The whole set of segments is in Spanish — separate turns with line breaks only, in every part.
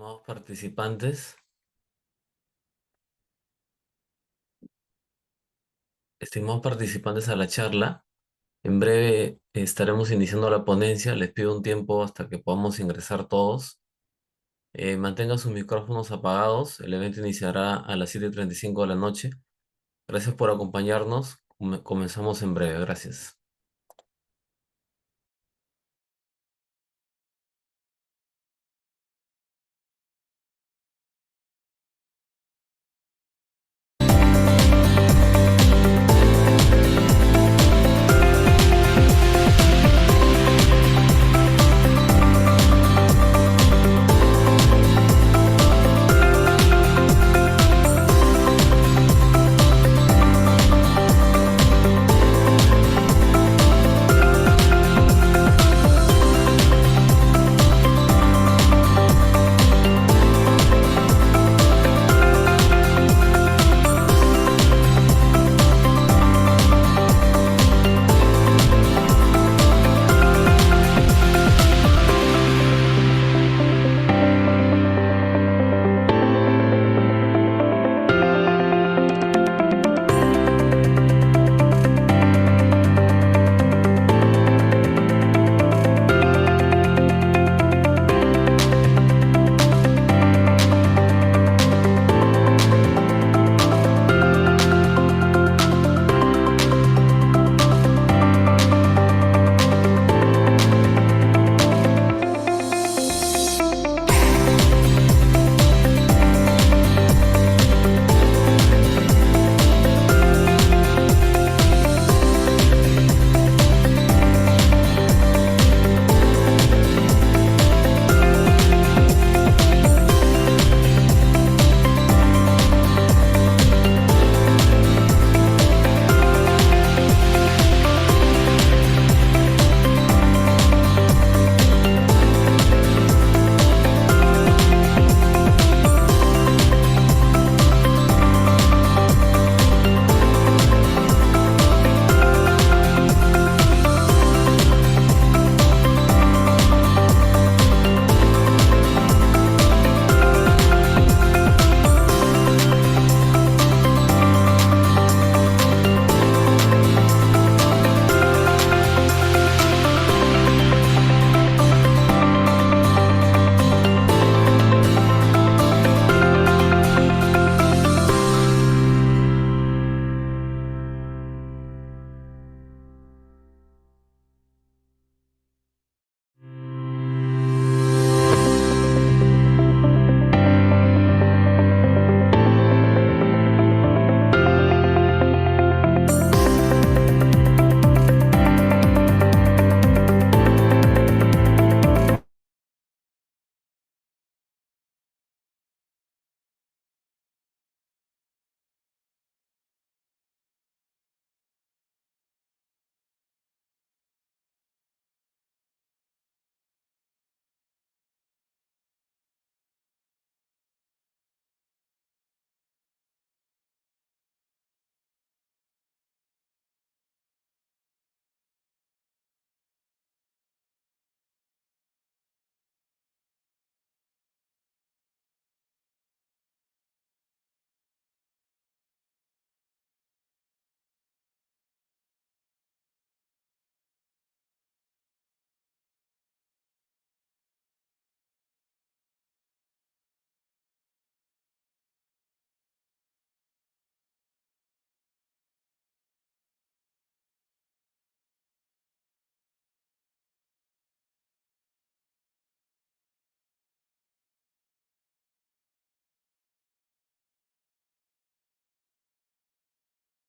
Estimados participantes, estimados participantes a la charla, en breve estaremos iniciando la ponencia. Les pido un tiempo hasta que podamos ingresar todos. Mantengan sus micrófonos apagados. El evento iniciará a las 7:35 de la noche. Gracias por acompañarnos. Comenzamos en breve. Gracias.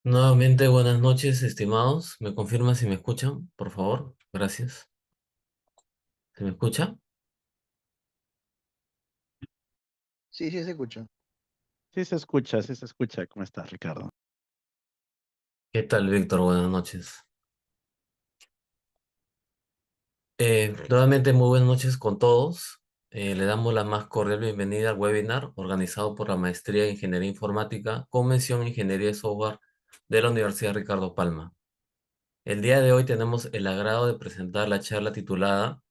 Nuevamente, buenas noches, estimados. ¿Me confirman si me escuchan, por favor? Gracias. ¿Se me escucha?
Sí, sí, se escucha.
Sí se escucha. ¿Cómo estás, Ricardo?
¿Qué tal, Víctor? Buenas noches. Nuevamente, muy buenas noches con todos. Le damos la más cordial bienvenida al webinar organizado por la Maestría en Ingeniería Informática con mención en Ingeniería de Software de la Universidad Ricardo Palma. El día de hoy tenemos el agrado de presentar la charla titulada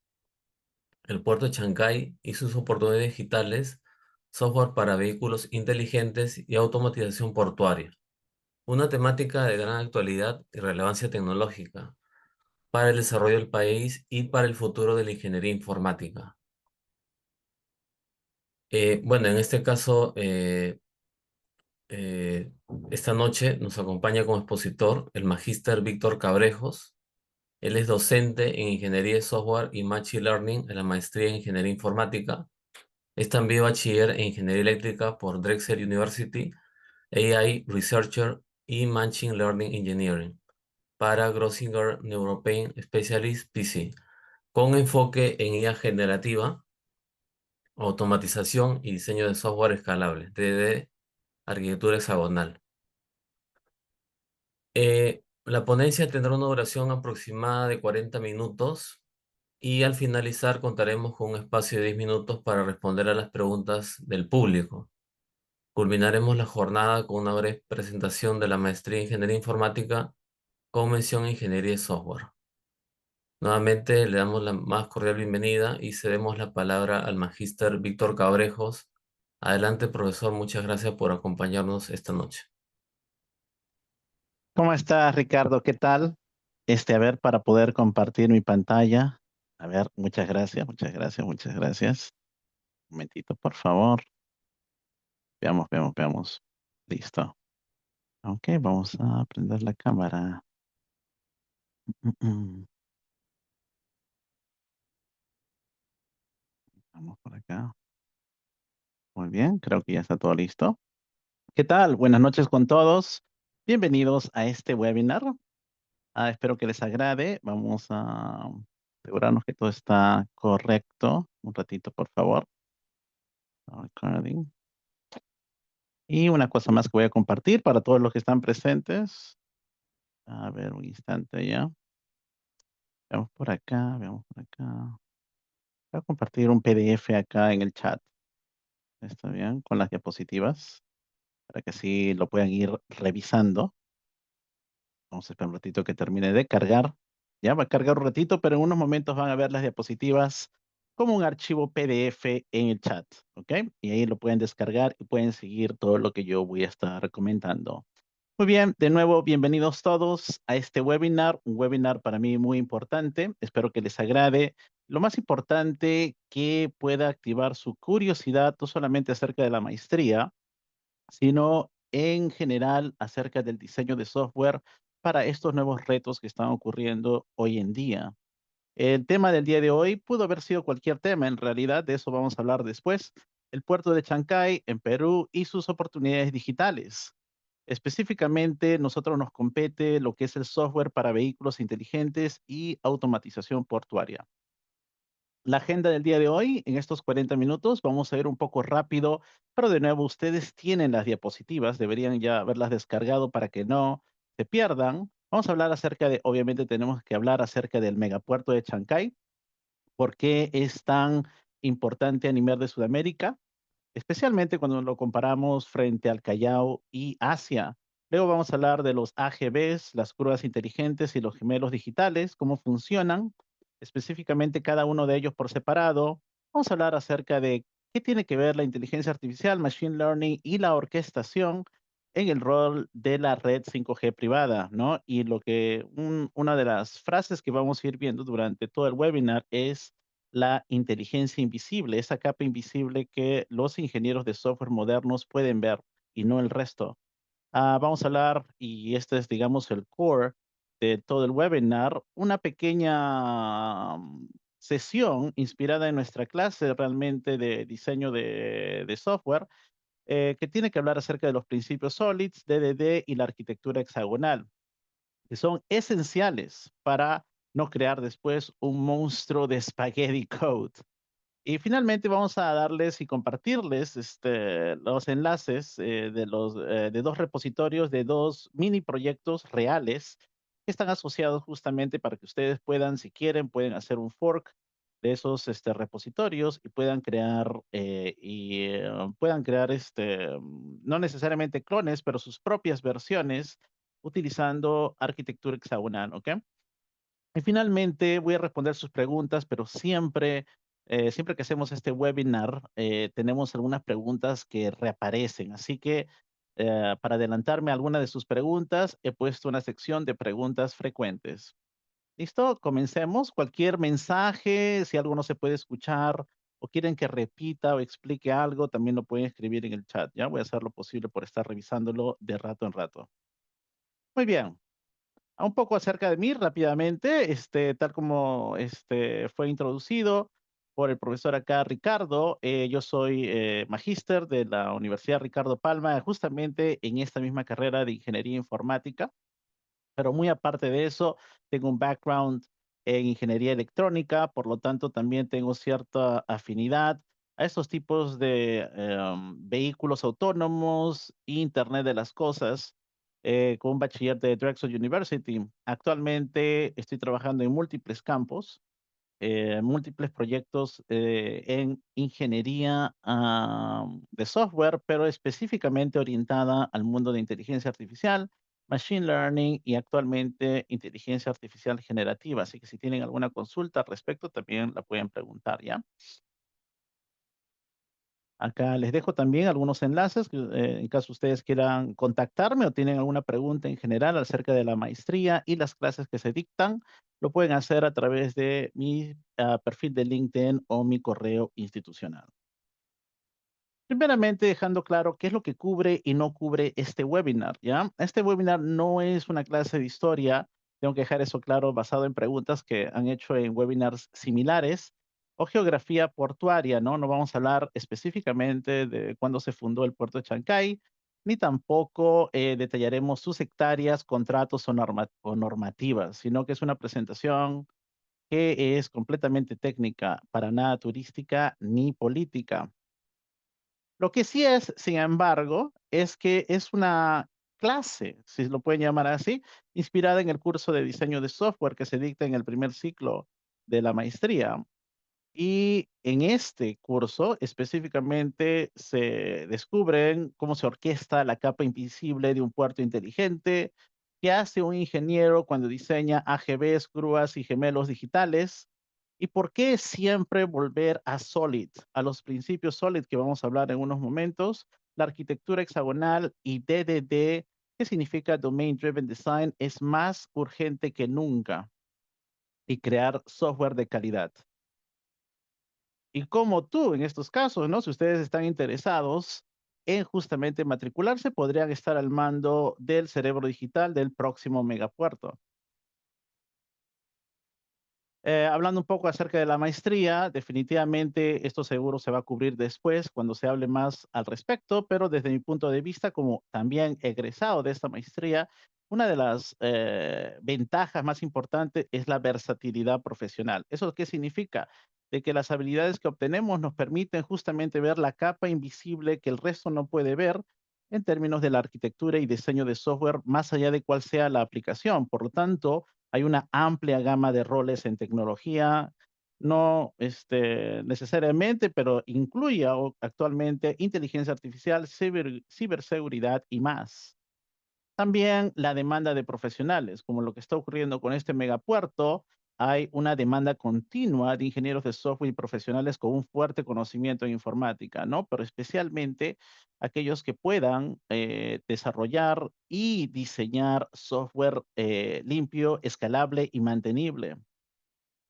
el puerto de Chancay y sus oportunidades digitales, software para vehículos inteligentes y automatización portuaria. Una temática de gran actualidad y relevancia tecnológica para el desarrollo del país y para el futuro de la ingeniería informática. Bueno, en este caso, eh, esta noche nos acompaña como expositor el magíster Víctor Cabrejos. Él es docente en Ingeniería de Software y Machine Learning en la maestría en Ingeniería Informática. Es también bachiller en Ingeniería Eléctrica por Drexel University, AI Researcher y Machine Learning Engineering para Grosinger Neuropain Specialist PC, con enfoque en IA generativa, automatización y diseño de software escalable, DD, arquitectura hexagonal. La ponencia tendrá una duración aproximada de 40 minutos y al finalizar contaremos con un espacio de 10 minutos para responder a las preguntas del público. Culminaremos la jornada con una breve presentación de la maestría en Ingeniería Informática con mención en Ingeniería de Software. Nuevamente le damos la más cordial bienvenida y cedemos la palabra al magíster Víctor Cabrejos. Adelante, profesor, muchas gracias por acompañarnos esta noche.
¿Cómo estás, Ricardo? ¿Qué tal? A ver, para poder compartir mi pantalla. A ver, muchas gracias, muchas gracias, muchas gracias. Un momentito, por favor. Veamos, veamos, veamos. Listo. Ok, vamos a prender la cámara. Mm, mm. Vamos por acá. Muy bien, creo que ya está todo listo. ¿Qué tal? Buenas noches con todos. Bienvenidos a este webinar. Espero que les agrade. Vamos a asegurarnos que todo está correcto. Un ratito, por favor. Recording. Y una cosa más que voy a compartir para todos los que están presentes. A ver, un instante ya. Veamos por acá, veamos por acá. Voy a compartir un PDF acá en el chat. ¿Está bien? Con las diapositivas, para que así lo puedan ir revisando. Vamos a esperar un ratito que termine de cargar. Ya va a cargar un ratito, pero en unos momentos van a ver las diapositivas como un archivo PDF en el chat, ¿ok? Y ahí lo pueden descargar y pueden seguir todo lo que yo voy a estar comentando. Muy bien, de nuevo, bienvenidos todos a este webinar, un webinar para mí muy importante. Espero que les agrade. Lo más importante, que pueda activar su curiosidad, no solamente acerca de la maestría, sino en general acerca del diseño de software para estos nuevos retos que están ocurriendo hoy en día. El tema del día de hoy pudo haber sido cualquier tema, en realidad, de eso vamos a hablar después. El puerto de Chancay en Perú y sus oportunidades digitales. Específicamente, nosotros nos compete lo que es el software para vehículos inteligentes y automatización portuaria. La agenda del día de hoy, en estos 40 minutos, vamos a ir un poco rápido, pero de nuevo, ustedes tienen las diapositivas, deberían ya haberlas descargado para que no se pierdan. Vamos a hablar acerca de, obviamente tenemos que hablar acerca del megapuerto de Chancay, por qué es tan importante a nivel de Sudamérica, especialmente cuando lo comparamos frente al Callao y Asia. Luego vamos a hablar de los AGVs, las curvas inteligentes y los gemelos digitales, cómo funcionan, específicamente cada uno de ellos por separado. Vamos a hablar acerca de qué tiene que ver la inteligencia artificial, machine learning y la orquestación en el rol de la red 5G privada, ¿no? Y una de las frases que vamos a ir viendo durante todo el webinar es la inteligencia invisible, esa capa invisible que los ingenieros de software modernos pueden ver y no el resto. Vamos a hablar, y este es, digamos, el core de todo el webinar, una pequeña sesión inspirada en nuestra clase realmente de diseño de software, que tiene que hablar acerca de los principios SOLIDS, DDD y la arquitectura hexagonal, que son esenciales para no crear después un monstruo de spaghetti code. Y finalmente vamos a darles y compartirles los enlaces de dos repositorios, de dos mini proyectos reales que están asociados justamente para que ustedes puedan, si quieren, pueden hacer un fork de esos repositorios y puedan crear no necesariamente clones, pero sus propias versiones utilizando arquitectura hexagonal, ¿ok? Y finalmente voy a responder sus preguntas, pero siempre Siempre que hacemos este webinar, tenemos algunas preguntas que reaparecen. Así que para adelantarme a alguna de sus preguntas, he puesto una sección de preguntas frecuentes. ¿Listo? Comencemos. Cualquier mensaje, si algo no se puede escuchar o quieren que repita o explique algo, también lo pueden escribir en el chat. Ya voy a hacer lo posible por estar revisándolo de rato en rato. Muy bien. Un poco acerca de mí rápidamente, tal como fue introducido por el profesor acá Ricardo, yo soy magíster de la Universidad Ricardo Palma, justamente en esta misma carrera de ingeniería informática. Pero muy aparte de eso, tengo un background en ingeniería electrónica, por lo tanto también tengo cierta afinidad a estos tipos de vehículos autónomos, Internet de las cosas, con un bachiller de Drexel University. Actualmente estoy trabajando en múltiples campos, múltiples proyectos en ingeniería de software, pero específicamente orientada al mundo de inteligencia artificial, machine learning y actualmente inteligencia artificial generativa. Así que si tienen alguna consulta al respecto, también la pueden preguntar, ¿ya? Acá les dejo también algunos enlaces en caso ustedes quieran contactarme o tienen alguna pregunta en general acerca de la maestría y las clases que se dictan, lo pueden hacer a través de mi perfil de LinkedIn o mi correo institucional. Primeramente, dejando claro qué es lo que cubre y no cubre este webinar, ¿ya? Este webinar no es una clase de historia, tengo que dejar eso claro, basado en preguntas que han hecho en webinars similares, o geografía portuaria, ¿no? No vamos a hablar específicamente de cuándo se fundó el puerto de Chancay, ni tampoco detallaremos sus hectáreas, contratos o normativas, sino que es una presentación que es completamente técnica, para nada turística ni política. Lo que sí es, sin embargo, es que es una clase, si lo pueden llamar así, inspirada en el curso de diseño de software que se dicta en el primer ciclo de la maestría. Y en este curso específicamente se descubren cómo se orquesta la capa invisible de un puerto inteligente, qué hace un ingeniero cuando diseña AGVs, grúas y gemelos digitales, y por qué siempre volver a Solid, a los principios Solid que vamos a hablar en unos momentos, la arquitectura hexagonal y DDD, que significa Domain Driven Design, es más urgente que nunca y crear software de calidad. Y como tú, en estos casos, ¿no? Si ustedes están interesados en justamente matricularse, podrían estar al mando del cerebro digital del próximo megapuerto. Hablando un poco acerca de la maestría, definitivamente esto seguro se va a cubrir después cuando se hable más al respecto, pero desde mi punto de vista, como también egresado de esta maestría, una de las ventajas más importantes es la versatilidad profesional. ¿Eso qué significa? De que las habilidades que obtenemos nos permiten justamente ver la capa invisible que el resto no puede ver en términos de la arquitectura y diseño de software, más allá de cuál sea la aplicación. Por lo tanto, hay una amplia gama de roles en tecnología, no necesariamente, pero incluye actualmente inteligencia artificial, ciberseguridad y más. También la demanda de profesionales, como lo que está ocurriendo con este megapuerto, hay una demanda continua de ingenieros de software y profesionales con un fuerte conocimiento en informática, ¿no? Pero especialmente aquellos que puedan desarrollar y diseñar software limpio, escalable y mantenible.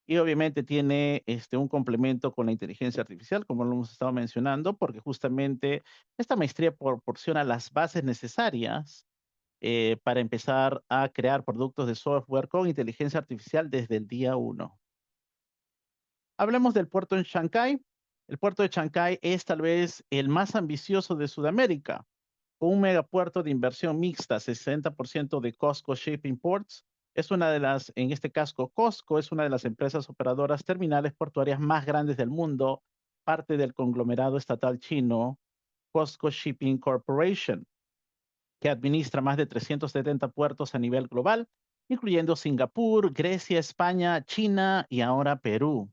Y obviamente tiene un complemento con la inteligencia artificial, como lo hemos estado mencionando, porque justamente esta maestría proporciona las bases necesarias para empezar a crear productos de software con inteligencia artificial desde el día uno. Hablemos del puerto en Chancay. El puerto de Chancay es tal vez el más ambicioso de Sudamérica, con un megapuerto de inversión mixta, 60% de Costco Shipping Ports. Es una de las, en este caso, Costco es una de las empresas operadoras terminales portuarias más grandes del mundo, parte del conglomerado estatal chino Costco Shipping Corporation, que administra más de 370 puertos a nivel global, incluyendo Singapur, Grecia, España, China y ahora Perú.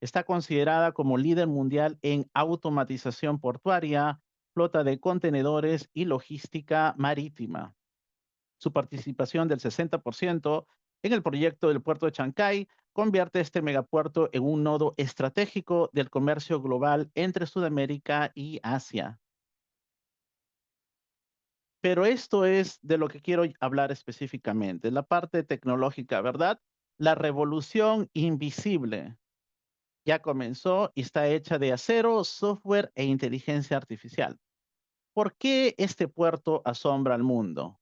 Está considerada como líder mundial en automatización portuaria, flota de contenedores y logística marítima. Su participación del 60% en el proyecto del puerto de Chancay convierte este megapuerto en un nodo estratégico del comercio global entre Sudamérica y Asia. Pero esto es de lo que quiero hablar específicamente, la parte tecnológica, ¿verdad? La revolución invisible ya comenzó y está hecha de acero, software e inteligencia artificial. ¿Por qué este puerto asombra al mundo?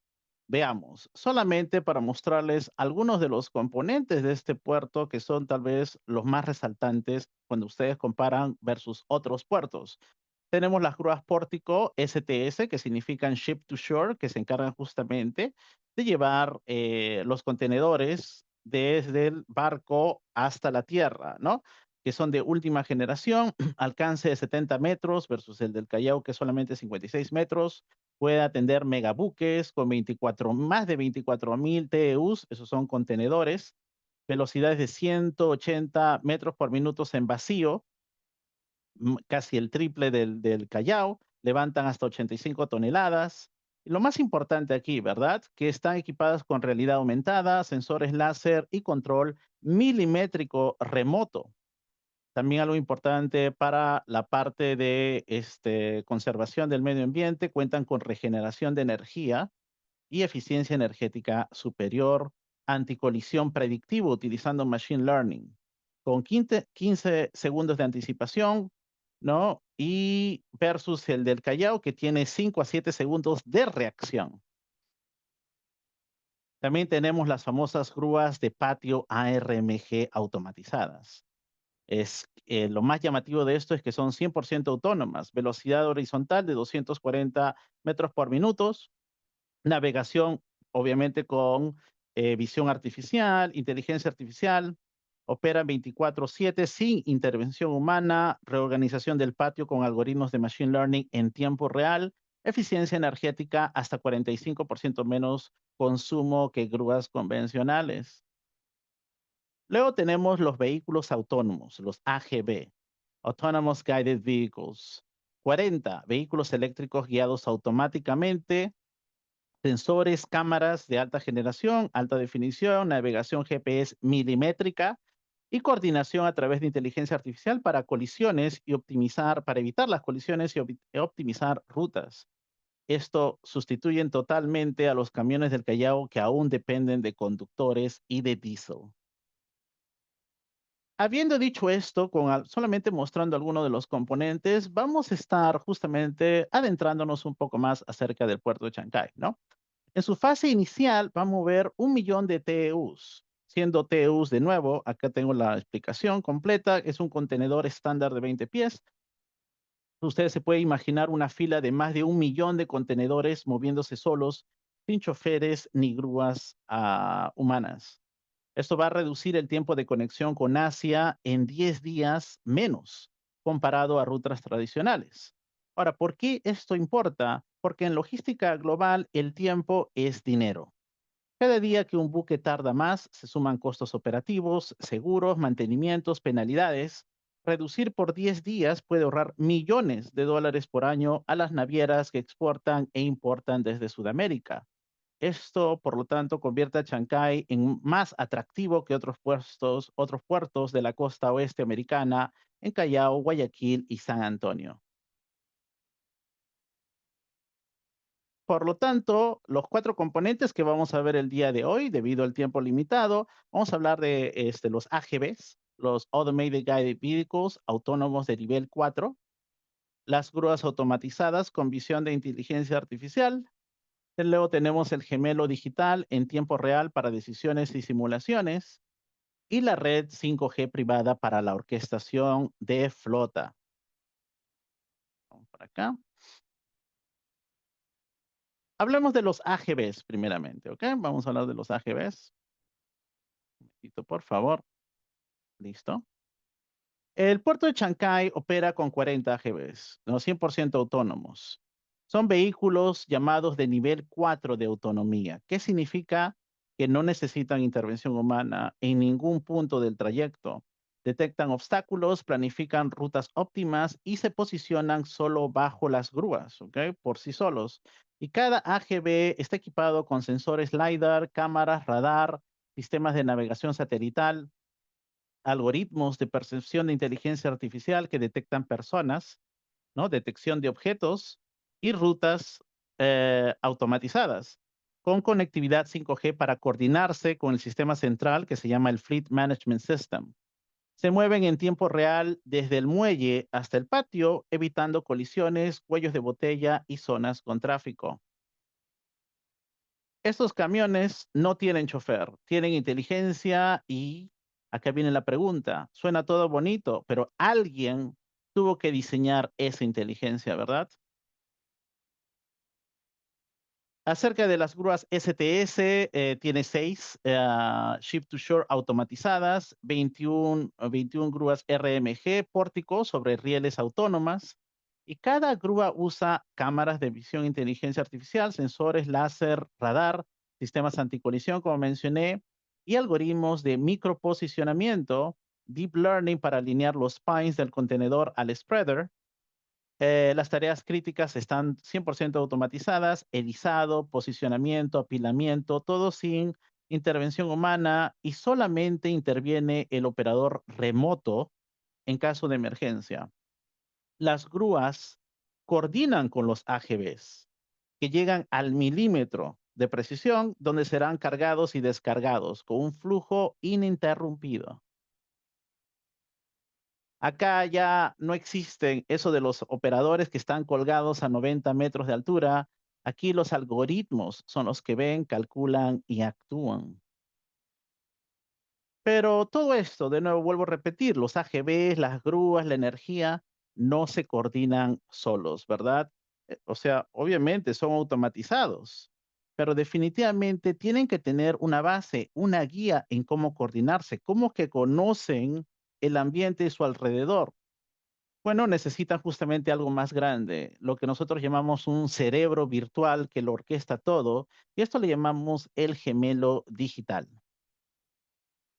Veamos, solamente para mostrarles algunos de los componentes de este puerto que son tal vez los más resaltantes cuando ustedes comparan versus otros puertos. Tenemos las grúas pórtico STS, que significan Ship to Shore, que se encargan justamente de llevar los contenedores desde el barco hasta la tierra, ¿no? Que son de última generación, alcance de 70 metros versus el del Callao, que es solamente 56 metros. Puede atender megabuques con más de 24,000 TEUs, esos son contenedores, velocidades de 180 metros por minuto en vacío, casi el triple del Callao, levantan hasta 85 toneladas. Y lo más importante aquí, ¿verdad? Que están equipadas con realidad aumentada, sensores láser y control milimétrico remoto. También algo importante para la parte de conservación del medio ambiente, cuentan con regeneración de energía y eficiencia energética superior, anticolisión predictivo utilizando Machine Learning, con 15 segundos de anticipación, ¿no? Y versus el del Callao, que tiene 5 a 7 segundos de reacción. También tenemos las famosas grúas de patio ARMG automatizadas. Lo más llamativo de esto es que son 100% autónomas, velocidad horizontal de 240 metros por minuto, navegación obviamente con visión artificial, inteligencia artificial, operan 24/7 sin intervención humana, reorganización del patio con algoritmos de machine learning en tiempo real, eficiencia energética hasta 45% menos consumo que grúas convencionales. Luego tenemos los vehículos autónomos, los AGV, Autonomous Guided Vehicles. 40 vehículos eléctricos guiados automáticamente, sensores, cámaras de alta generación, alta definición, navegación GPS milimétrica y coordinación a través de inteligencia artificial para colisiones y para evitar las colisiones y optimizar rutas. Esto sustituyen totalmente a los camiones del Callao que aún dependen de conductores y de diésel. Habiendo dicho esto, solamente mostrando algunos de los componentes, vamos a estar justamente adentrándonos un poco más acerca del puerto de Chancay, ¿no? En su fase inicial va a mover 1 millón de TEUs, siendo TEUs de nuevo, acá tengo la explicación completa, es un contenedor estándar de 20 pies. Ustedes se pueden imaginar una fila de más de 1 millón de contenedores moviéndose solos, sin choferes ni grúas humanas. Esto va a reducir el tiempo de conexión con Asia en 10 días menos comparado a rutas tradicionales. Ahora, ¿por qué esto importa? Porque en logística global el tiempo es dinero. Cada día que un buque tarda más, se suman costos operativos, seguros, mantenimientos, penalidades. Reducir por 10 días puede ahorrar millones de dólares por año a las navieras que exportan e importan desde Sudamérica. Esto, por lo tanto, convierte a Chancay en más atractivo que otros puertos de la costa oeste americana en Callao, Guayaquil y San Antonio. Por lo tanto, los 4 componentes que vamos a ver el día de hoy, debido al tiempo limitado, vamos a hablar de los AGVs, los Automated Guided Vehicles autónomos de nivel 4, las grúas automatizadas con visión de inteligencia artificial. Luego tenemos el gemelo digital en tiempo real para decisiones y simulaciones y la red 5G privada para la orquestación de flota. Vamos por acá. Hablemos de los AGVs primeramente, ¿ok? Vamos a hablar de los AGVs. Un momentito, por favor. Listo. El puerto de Chancay opera con 40 AGVs, ¿no? 100% autónomos. Son vehículos llamados de nivel 4 de autonomía. ¿Qué significa? Que no necesitan intervención humana en ningún punto del trayecto. Detectan obstáculos, planifican rutas óptimas y se posicionan solo bajo las grúas, ¿ok? Por sí solos. Y cada AGV está equipado con sensores LiDAR, cámaras, radar, sistemas de navegación satelital, algoritmos de percepción de inteligencia artificial que detectan personas, ¿no? Detección de objetos y rutas automatizadas con conectividad 5G para coordinarse con el sistema central que se llama el Fleet Management System. Se mueven en tiempo real desde el muelle hasta el patio, evitando colisiones, cuellos de botella y zonas con tráfico. Estos camiones no tienen chofer, tienen inteligencia y acá viene la pregunta. Suena todo bonito, pero alguien tuvo que diseñar esa inteligencia, ¿verdad? Acerca de las grúas STS, tiene 6 Ship to Shore automatizadas, 21 grúas RMG pórtico sobre rieles autónomas, y cada grúa usa cámaras de visión e inteligencia artificial, sensores láser, radar, sistemas anticolisión, como mencioné, y algoritmos de microposicionamiento, deep learning para alinear los spines del contenedor al spreader. Las tareas críticas están 100% automatizadas, erizado, posicionamiento, apilamiento, todo sin intervención humana y solamente interviene el operador remoto en caso de emergencia. Las grúas coordinan con los AGVs que llegan al milímetro de precisión donde serán cargados y descargados con un flujo ininterrumpido. Acá ya no existen eso de los operadores que están colgados a 90 metros de altura. Aquí los algoritmos son los que ven, calculan y actúan. Pero todo esto, de nuevo vuelvo a repetir, los AGVs, las grúas, la energía, no se coordinan solos, ¿verdad? O sea, obviamente son automatizados, pero definitivamente tienen que tener una base, una guía en cómo coordinarse, cómo que conocen el ambiente y su alrededor. Bueno, necesitan justamente algo más grande, lo que nosotros llamamos un cerebro virtual que lo orquesta todo, y esto le llamamos el gemelo digital.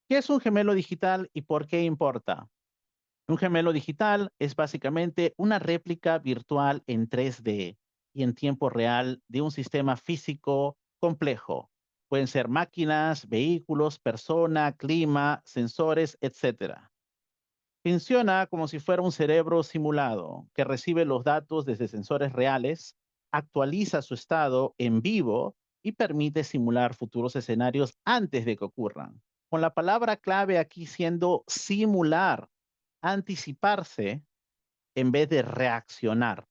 ¿Qué es un gemelo digital y por qué importa? Un gemelo digital es básicamente una réplica virtual en 3D y en tiempo real de un sistema físico complejo. Pueden ser máquinas, vehículos, persona, clima, sensores, etcétera. Funciona como si fuera un cerebro simulado que recibe los datos desde sensores reales, actualiza su estado en vivo y permite simular futuros escenarios antes de que ocurran. Con la palabra clave aquí siendo simular, anticiparse en vez de reaccionar.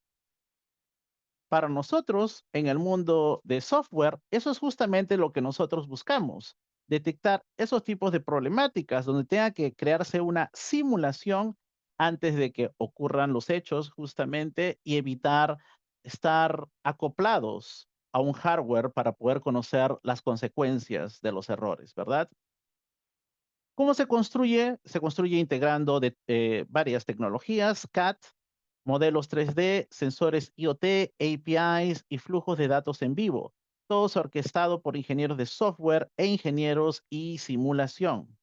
Para nosotros, en el mundo de software, eso es justamente lo que nosotros buscamos, detectar esos tipos de problemáticas donde tenga que crearse una simulación antes de que ocurran los hechos justamente y evitar estar acoplados a un hardware para poder conocer las consecuencias de los errores, ¿verdad? ¿Cómo se construye? Se construye integrando varias tecnologías, CAD, modelos 3D, sensores IoT, APIs y flujos de datos en vivo. Todo es orquestado por ingenieros de software e ingenieros y simulación.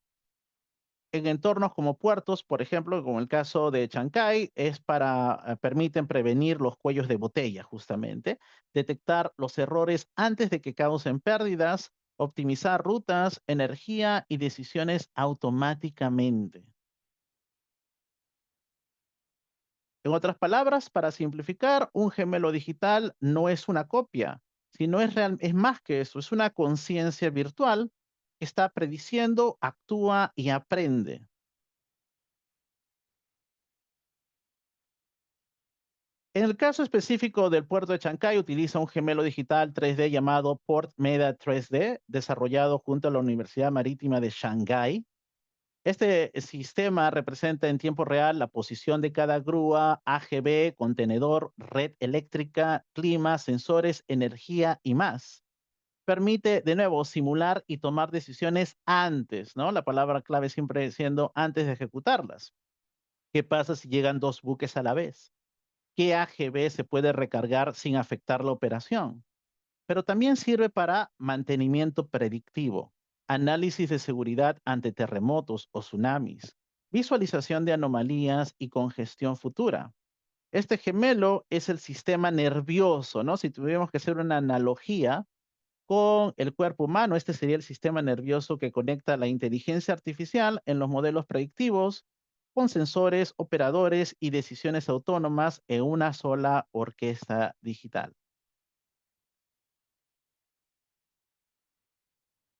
En entornos como puertos, por ejemplo, como el caso de Chancay, permiten prevenir los cuellos de botella, justamente, detectar los errores antes de que causen pérdidas, optimizar rutas, energía y decisiones automáticamente. En otras palabras, para simplificar, un gemelo digital no es una copia, sino es más que eso, es una conciencia virtual que está prediciendo, actúa y aprende. En el caso específico del puerto de Chancay, utiliza un gemelo digital 3D llamado Port Meda 3D, desarrollado junto a la Universidad Marítima de Shanghái. Este sistema representa en tiempo real la posición de cada grúa, AGV, contenedor, red eléctrica, clima, sensores, energía y más. Permite, de nuevo, simular y tomar decisiones antes, ¿no? La palabra clave siempre siendo antes de ejecutarlas. ¿Qué pasa si llegan dos buques a la vez? ¿Qué AGV se puede recargar sin afectar la operación? Pero también sirve para mantenimiento predictivo, análisis de seguridad ante terremotos o tsunamis, visualización de anomalías y congestión futura. Este gemelo es el sistema nervioso, ¿no? Si tuviéramos que hacer una analogía con el cuerpo humano. Este sería el sistema nervioso que conecta la inteligencia artificial en los modelos predictivos con sensores, operadores y decisiones autónomas en una sola orquesta digital.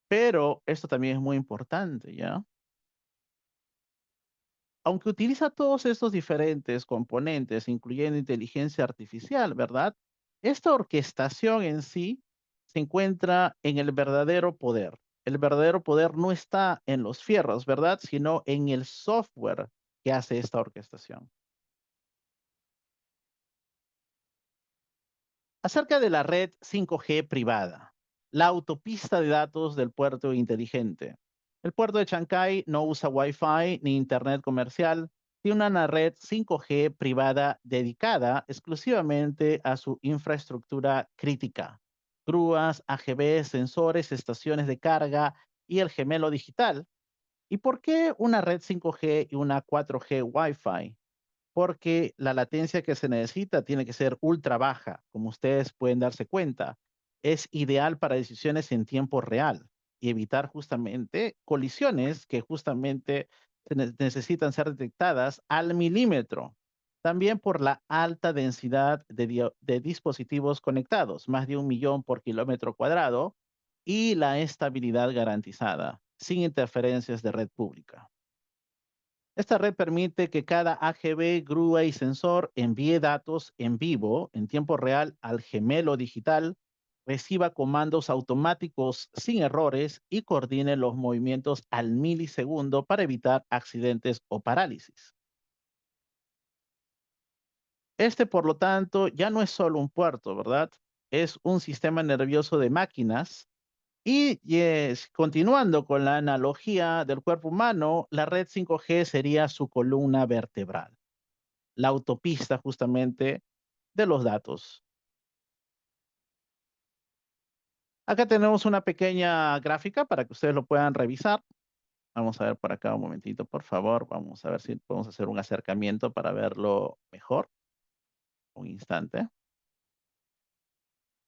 Pero esto también es muy importante, ¿ya? Aunque utiliza todos estos diferentes componentes, incluyendo inteligencia artificial, ¿verdad? Esta orquestación en sí se encuentra en el verdadero poder. El verdadero poder no está en los fierros, ¿verdad? Sino en el software que hace esta orquestación. Acerca de la red 5G privada, la autopista de datos del puerto inteligente. El puerto de Chancay no usa Wi-Fi ni Internet comercial, tiene una red 5G privada dedicada exclusivamente a su infraestructura crítica. Grúas, AGV, sensores, estaciones de carga y el gemelo digital. ¿Y por qué una red 5G y una 4G Wi-Fi? Porque la latencia que se necesita tiene que ser ultra baja, como ustedes pueden darse cuenta. Es ideal para decisiones en tiempo real y evitar justamente colisiones que justamente necesitan ser detectadas al milímetro. También por la alta densidad de dispositivos conectados, más de 1 millón por kilómetro cuadrado, y la estabilidad garantizada, sin interferencias de red pública. Esta red permite que cada AGV, grúa y sensor envíe datos en vivo, en tiempo real, al gemelo digital, reciba comandos automáticos sin errores y coordine los movimientos al milisegundo para evitar accidentes o parálisis. Este, por lo tanto, ya no es solo un puerto, ¿verdad? Es un sistema nervioso de máquinas. Y continuando con la analogía del cuerpo humano, la red 5G sería su columna vertebral, la autopista justamente de los datos. Acá tenemos una pequeña gráfica para que ustedes lo puedan revisar. Vamos a ver por acá un momentito, por favor. Vamos a ver si podemos hacer un acercamiento para verlo mejor. Un instante.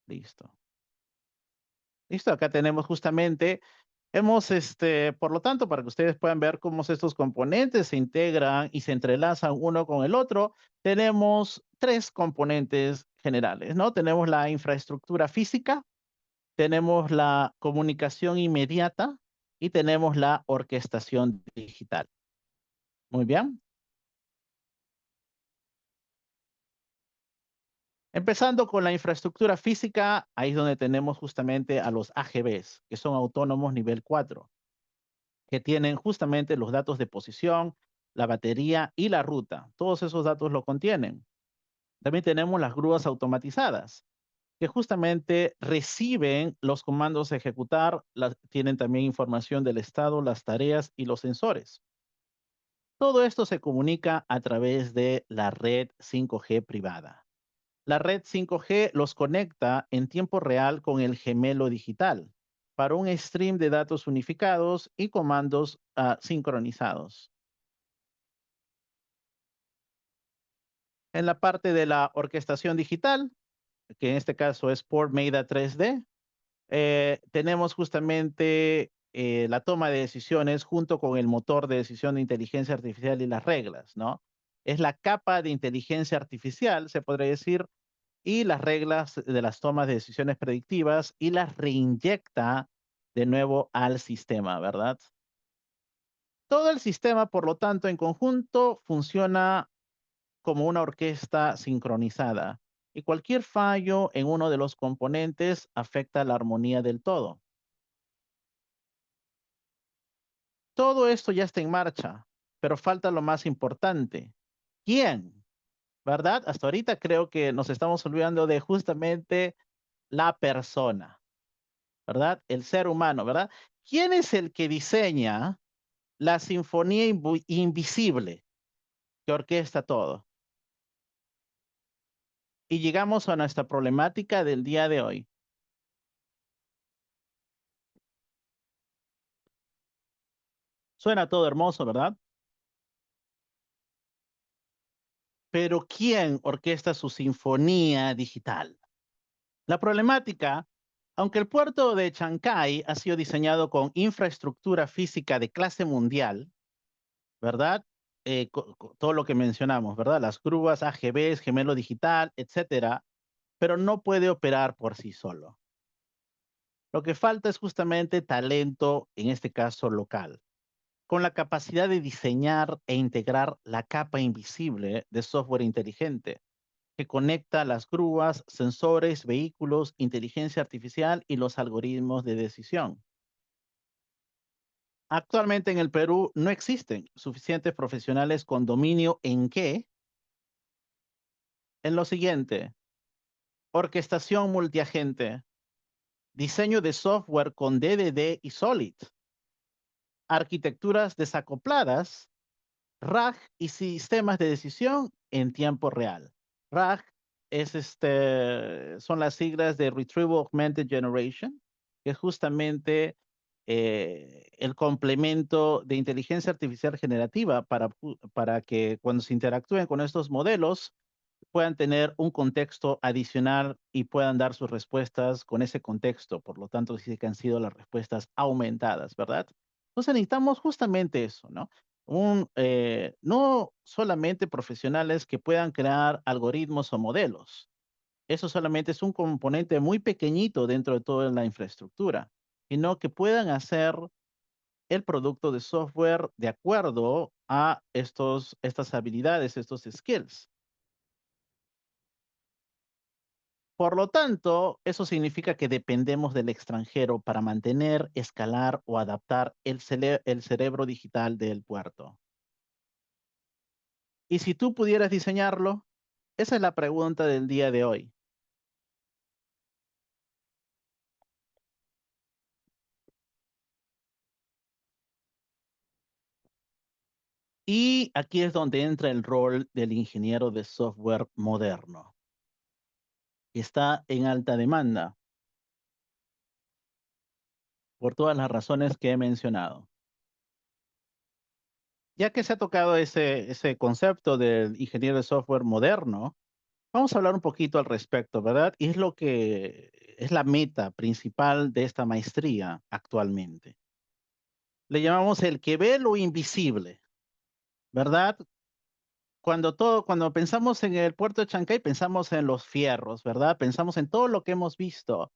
Listo. Listo, acá tenemos justamente, por lo tanto, para que ustedes puedan ver cómo estos componentes se integran y se entrelazan uno con el otro, tenemos tres componentes generales, ¿no? Tenemos la infraestructura física, tenemos la comunicación inmediata y tenemos la orquestación digital. Muy bien. Empezando con la infraestructura física, ahí es donde tenemos justamente a los AGVs, que son autónomos nivel 4, que tienen justamente los datos de posición, la batería y la ruta. Todos esos datos lo contienen. También tenemos las grúas automatizadas, que justamente reciben los comandos a ejecutar, tienen también información del estado, las tareas y los sensores. Todo esto se comunica a través de la red 5G privada. La red 5G los conecta en tiempo real con el gemelo digital para un stream de datos unificados y comandos sincronizados. En la parte de la orquestación digital, que en este caso es Port Maida 3D, tenemos justamente la toma de decisiones junto con el motor de decisión de inteligencia artificial y las reglas, ¿no? Es la capa de inteligencia artificial, se podría decir, y las reglas de las tomas de decisiones predictivas y las reinyecta de nuevo al sistema, ¿verdad? Todo el sistema, por lo tanto, en conjunto funciona como una orquesta sincronizada y cualquier fallo en uno de los componentes afecta la armonía del todo. Todo esto ya está en marcha, pero falta lo más importante. ¿Quién? ¿Verdad? Hasta ahorita creo que nos estamos olvidando de justamente la persona, ¿verdad? El ser humano, ¿verdad? ¿Quién es el que diseña la sinfonía invisible que orquesta todo? Y llegamos a nuestra problemática del día de hoy. Suena todo hermoso, ¿verdad? Pero ¿quién orquesta su sinfonía digital? La problemática Aunque el puerto de Chancay ha sido diseñado con infraestructura física de clase mundial, ¿verdad? Todo lo que mencionamos, ¿verdad? Las grúas, AGVs, gemelo digital, etcétera, pero no puede operar por sí solo. Lo que falta es justamente talento, en este caso local, con la capacidad de diseñar e integrar la capa invisible de software inteligente que conecta las grúas, sensores, vehículos, inteligencia artificial y los algoritmos de decisión. Actualmente en el Perú no existen suficientes profesionales con dominio en qué, en lo siguiente: orquestación multiagente, diseño de software con DDD y Solid, arquitecturas desacopladas, RAG y sistemas de decisión en tiempo real. RAG son las siglas de Retrieval Augmented Generation, que es justamente el complemento de inteligencia artificial generativa para que cuando se interactúen con estos modelos puedan tener un contexto adicional y puedan dar sus respuestas con ese contexto. Por lo tanto, sí que han sido las respuestas aumentadas, ¿verdad? Entonces necesitamos justamente eso, ¿no? No solamente profesionales que puedan crear algoritmos o modelos. Eso solamente es un componente muy pequeñito dentro de toda la infraestructura, sino que puedan hacer el producto de software de acuerdo a estas habilidades, estos skills. Por lo tanto, eso significa que dependemos del extranjero para mantener, escalar o adaptar el cerebro digital del puerto. Y si tú pudieras diseñarlo, esa es la pregunta del día de hoy. Y aquí es donde entra el rol del ingeniero de software moderno. Está en alta demanda por todas las razones que he mencionado. Ya que se ha tocado ese concepto del ingeniero de software moderno, vamos a hablar un poquito al respecto, ¿verdad? Y es lo que es la meta principal de esta maestría actualmente. Le llamamos el que ve lo invisible, ¿verdad? Cuando pensamos en el puerto de Chancay, pensamos en los fierros, ¿verdad? Pensamos en todo lo que hemos visto.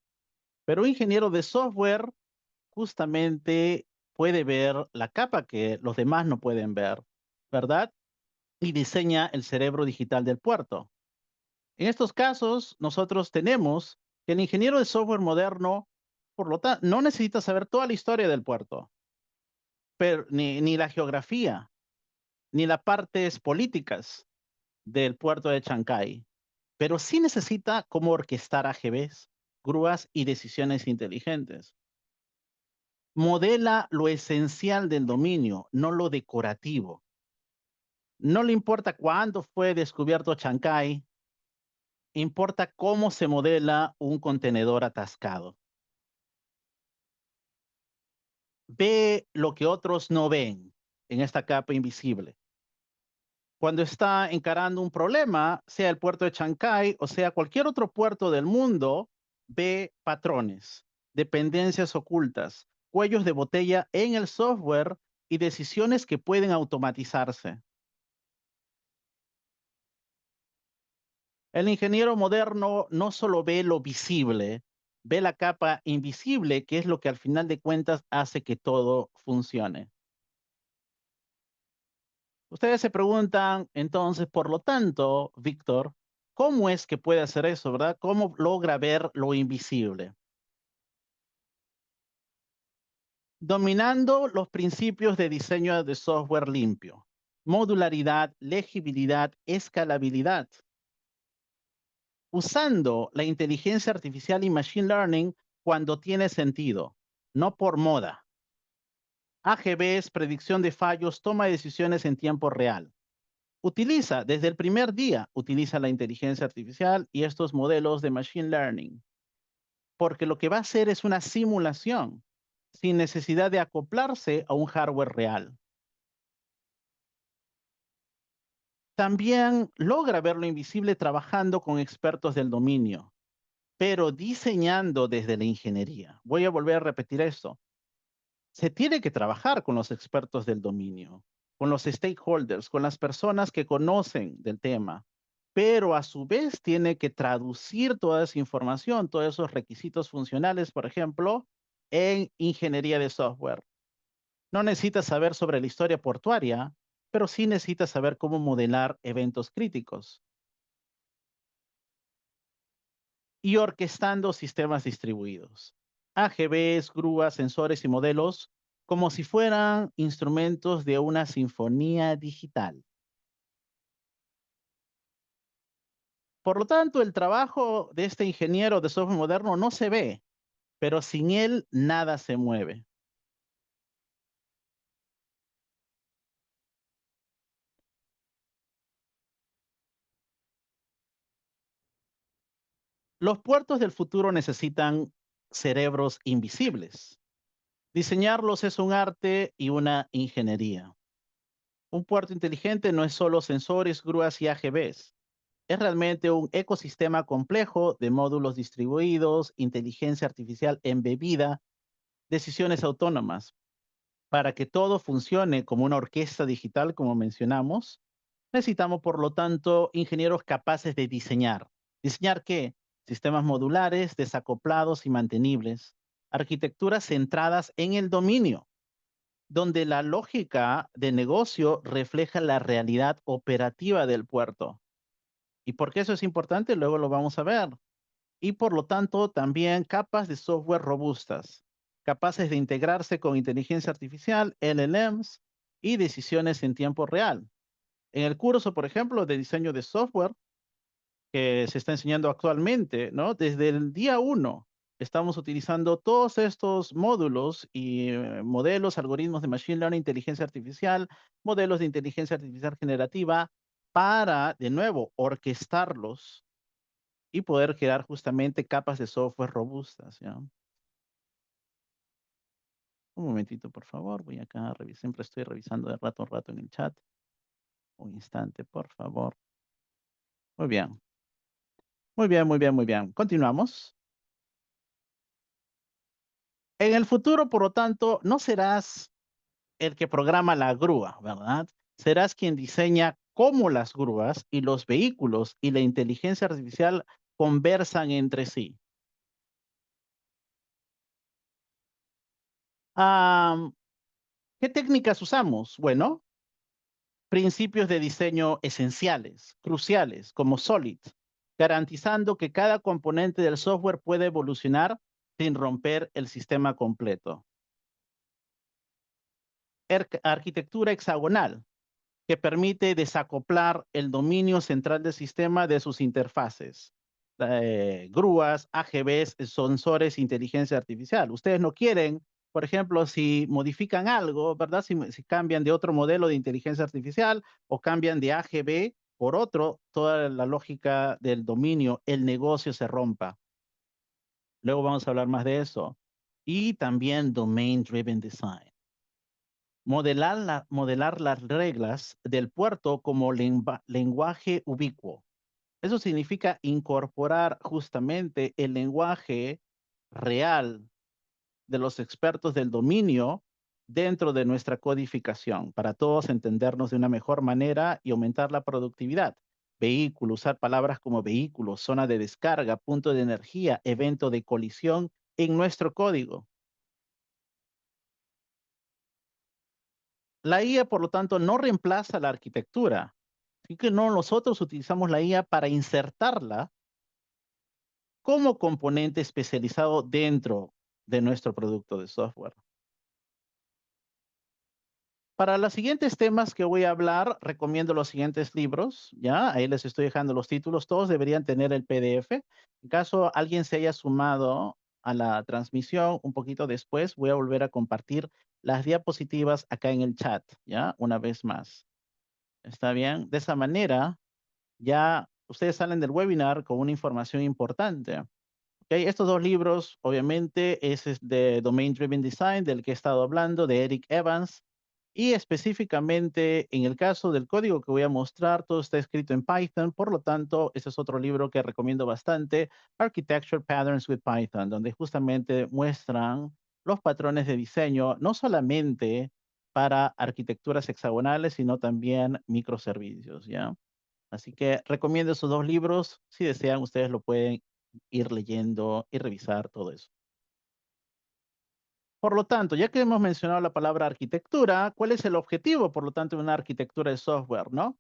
Pero un ingeniero de software justamente puede ver la capa que los demás no pueden ver, ¿verdad? Y diseña el cerebro digital del puerto. En estos casos, nosotros tenemos que el ingeniero de software moderno, por lo tanto, no necesita saber toda la historia del puerto, pero, ni la geografía, ni las partes políticas del puerto de Chancay, pero sí necesita cómo orquestar AGVs, grúas y decisiones inteligentes. Modela lo esencial del dominio, no lo decorativo. No le importa cuándo fue descubierto Chancay, importa cómo se modela un contenedor atascado. Ve lo que otros no ven en esta capa invisible. Cuando está encarando un problema, sea el puerto de Chancay o sea cualquier otro puerto del mundo, ve patrones, dependencias ocultas, cuellos de botella en el software y decisiones que pueden automatizarse. El ingeniero moderno no solo ve lo visible, ve la capa invisible, que es lo que al final de cuentas hace que todo funcione. Ustedes se preguntan, entonces, por lo tanto, Víctor, ¿cómo es que puede hacer eso, verdad? ¿Cómo logra ver lo invisible? Dominando los principios de diseño de software limpio, modularidad, legibilidad, escalabilidad, usando la inteligencia artificial y machine learning cuando tiene sentido, no por moda. AGVs, predicción de fallos, toma de decisiones en tiempo real. Desde el primer día, utiliza la inteligencia artificial y estos modelos de machine learning, porque lo que va a hacer es una simulación sin necesidad de acoplarse a un hardware real. También logra ver lo invisible trabajando con expertos del dominio. pero diseñando desde la ingeniería. Voy a volver a repetir esto. Se tiene que trabajar con los expertos del dominio, con los stakeholders, con las personas que conocen del tema, pero a su vez tiene que traducir toda esa información, todos esos requisitos funcionales, por ejemplo, en ingeniería de software. No necesitas saber sobre la historia portuaria, pero sí necesitas saber cómo modelar eventos críticos y orquestando sistemas distribuidos. AGVs, grúas, sensores y modelos como si fueran instrumentos de una sinfonía digital. Por lo tanto, el trabajo de este ingeniero de software moderno no se ve, pero sin él nada se mueve. Los puertos del futuro necesitan cerebros invisibles. Diseñarlos es un arte y una ingeniería. Un puerto inteligente no es solo sensores, grúas y AGVs. Es realmente un ecosistema complejo de módulos distribuidos, inteligencia artificial embebida, decisiones autónomas. Para que todo funcione como una orquesta digital, como mencionamos, necesitamos, por lo tanto, ingenieros capaces de diseñar. ¿Diseñar qué? Sistemas modulares, desacoplados y mantenibles. Arquitecturas centradas en el dominio, donde la lógica de negocio refleja la realidad operativa del puerto. ¿Y por qué eso es importante? Luego lo vamos a ver. Y por lo tanto, también capas de software robustas, capaces de integrarse con inteligencia artificial, LLMs y decisiones en tiempo real. En el curso, por ejemplo, de diseño de software que se está enseñando actualmente, ¿no? Desde el día uno estamos utilizando todos estos módulos y modelos, algoritmos de machine learning, inteligencia artificial, modelos de inteligencia artificial generativa para, de nuevo, orquestarlos y poder crear justamente capas de software robustas, ¿ya? Un momentito, por favor. Voy acá a revisar. Siempre estoy revisando de rato en rato en el chat. Un instante, por favor. Muy bien. Muy bien, muy bien, muy bien. Continuamos. En el futuro, por lo tanto, no serás el que programa la grúa, ¿verdad? Serás quien diseña cómo las grúas y los vehículos y la inteligencia artificial conversan entre sí. Ah, ¿qué técnicas usamos? Bueno, principios de diseño esenciales, cruciales, como SOLID, garantizando que cada componente del software puede evolucionar sin romper el sistema completo. Arquitectura hexagonal, que permite desacoplar el dominio central del sistema de sus interfaces. Grúas, AGVs, sensores, inteligencia artificial. Ustedes no quieren, por ejemplo, si modifican algo, ¿verdad? Si cambian de otro modelo de inteligencia artificial o cambian de AGV por otro, toda la lógica del dominio, el negocio se rompa. Luego vamos a hablar más de eso. Y también Domain Driven Design. Modelar las reglas del puerto como lenguaje ubicuo. Eso significa incorporar justamente el lenguaje real de los expertos del dominio dentro de nuestra codificación para todos entendernos de una mejor manera y aumentar la productividad. Vehículo, usar palabras como vehículo, zona de descarga, punto de energía, evento de colisión en nuestro código. La IA, por lo tanto, no reemplaza la arquitectura. Así que no, nosotros utilizamos la IA para insertarla como componente especializado dentro de nuestro producto de software. Para los siguientes temas que voy a hablar, recomiendo los siguientes libros, ¿ya? Ahí les estoy dejando los títulos, todos deberían tener el PDF. En caso alguien se haya sumado a la transmisión un poquito después, voy a volver a compartir las diapositivas acá en el chat, ¿ya? Una vez más. ¿Está bien? De esa manera, ya ustedes salen del webinar con una información importante. Okay, estos dos libros, obviamente, ese es de Domain Driven Design, del que he estado hablando, de Eric Evans, Y específicamente en el caso del código que voy a mostrar, todo está escrito en Python, por lo tanto, ese es otro libro que recomiendo bastante, Architecture Patterns with Python, donde justamente muestran los patrones de diseño, no solamente para arquitecturas hexagonales, sino también microservicios, ¿ya? Así que recomiendo esos dos libros. Si desean, ustedes lo pueden ir leyendo y revisar todo eso. Por lo tanto, ya que hemos mencionado la palabra arquitectura, ¿cuál es el objetivo, por lo tanto, de una arquitectura de software, no?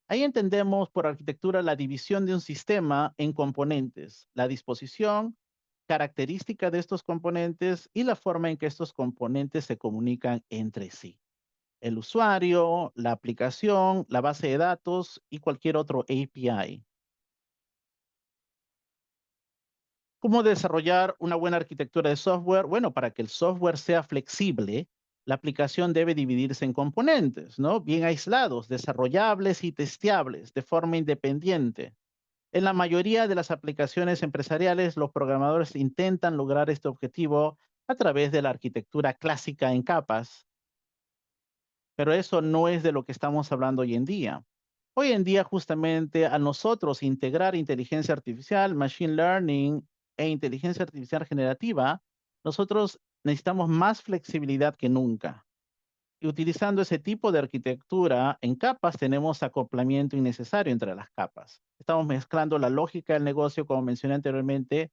Ahí entendemos por arquitectura la división de un sistema en componentes, la disposición, característica de estos componentes y la forma en que estos componentes se comunican entre sí. El usuario, la aplicación, la base de datos y cualquier otro API. ¿Cómo desarrollar una buena arquitectura de software? Bueno, para que el software sea flexible, la aplicación debe dividirse en componentes, ¿no? Bien aislados, desarrollables y testeables de forma independiente. En la mayoría de las aplicaciones empresariales, los programadores intentan lograr este objetivo a través de la arquitectura clásica en capas, pero eso no es de lo que estamos hablando hoy en día. Hoy en día, justamente, a nosotros integrar inteligencia artificial, machine learning e inteligencia artificial generativa, nosotros necesitamos más flexibilidad que nunca. Y utilizando ese tipo de arquitectura en capas, tenemos acoplamiento innecesario entre las capas. Estamos mezclando la lógica del negocio, como mencioné anteriormente,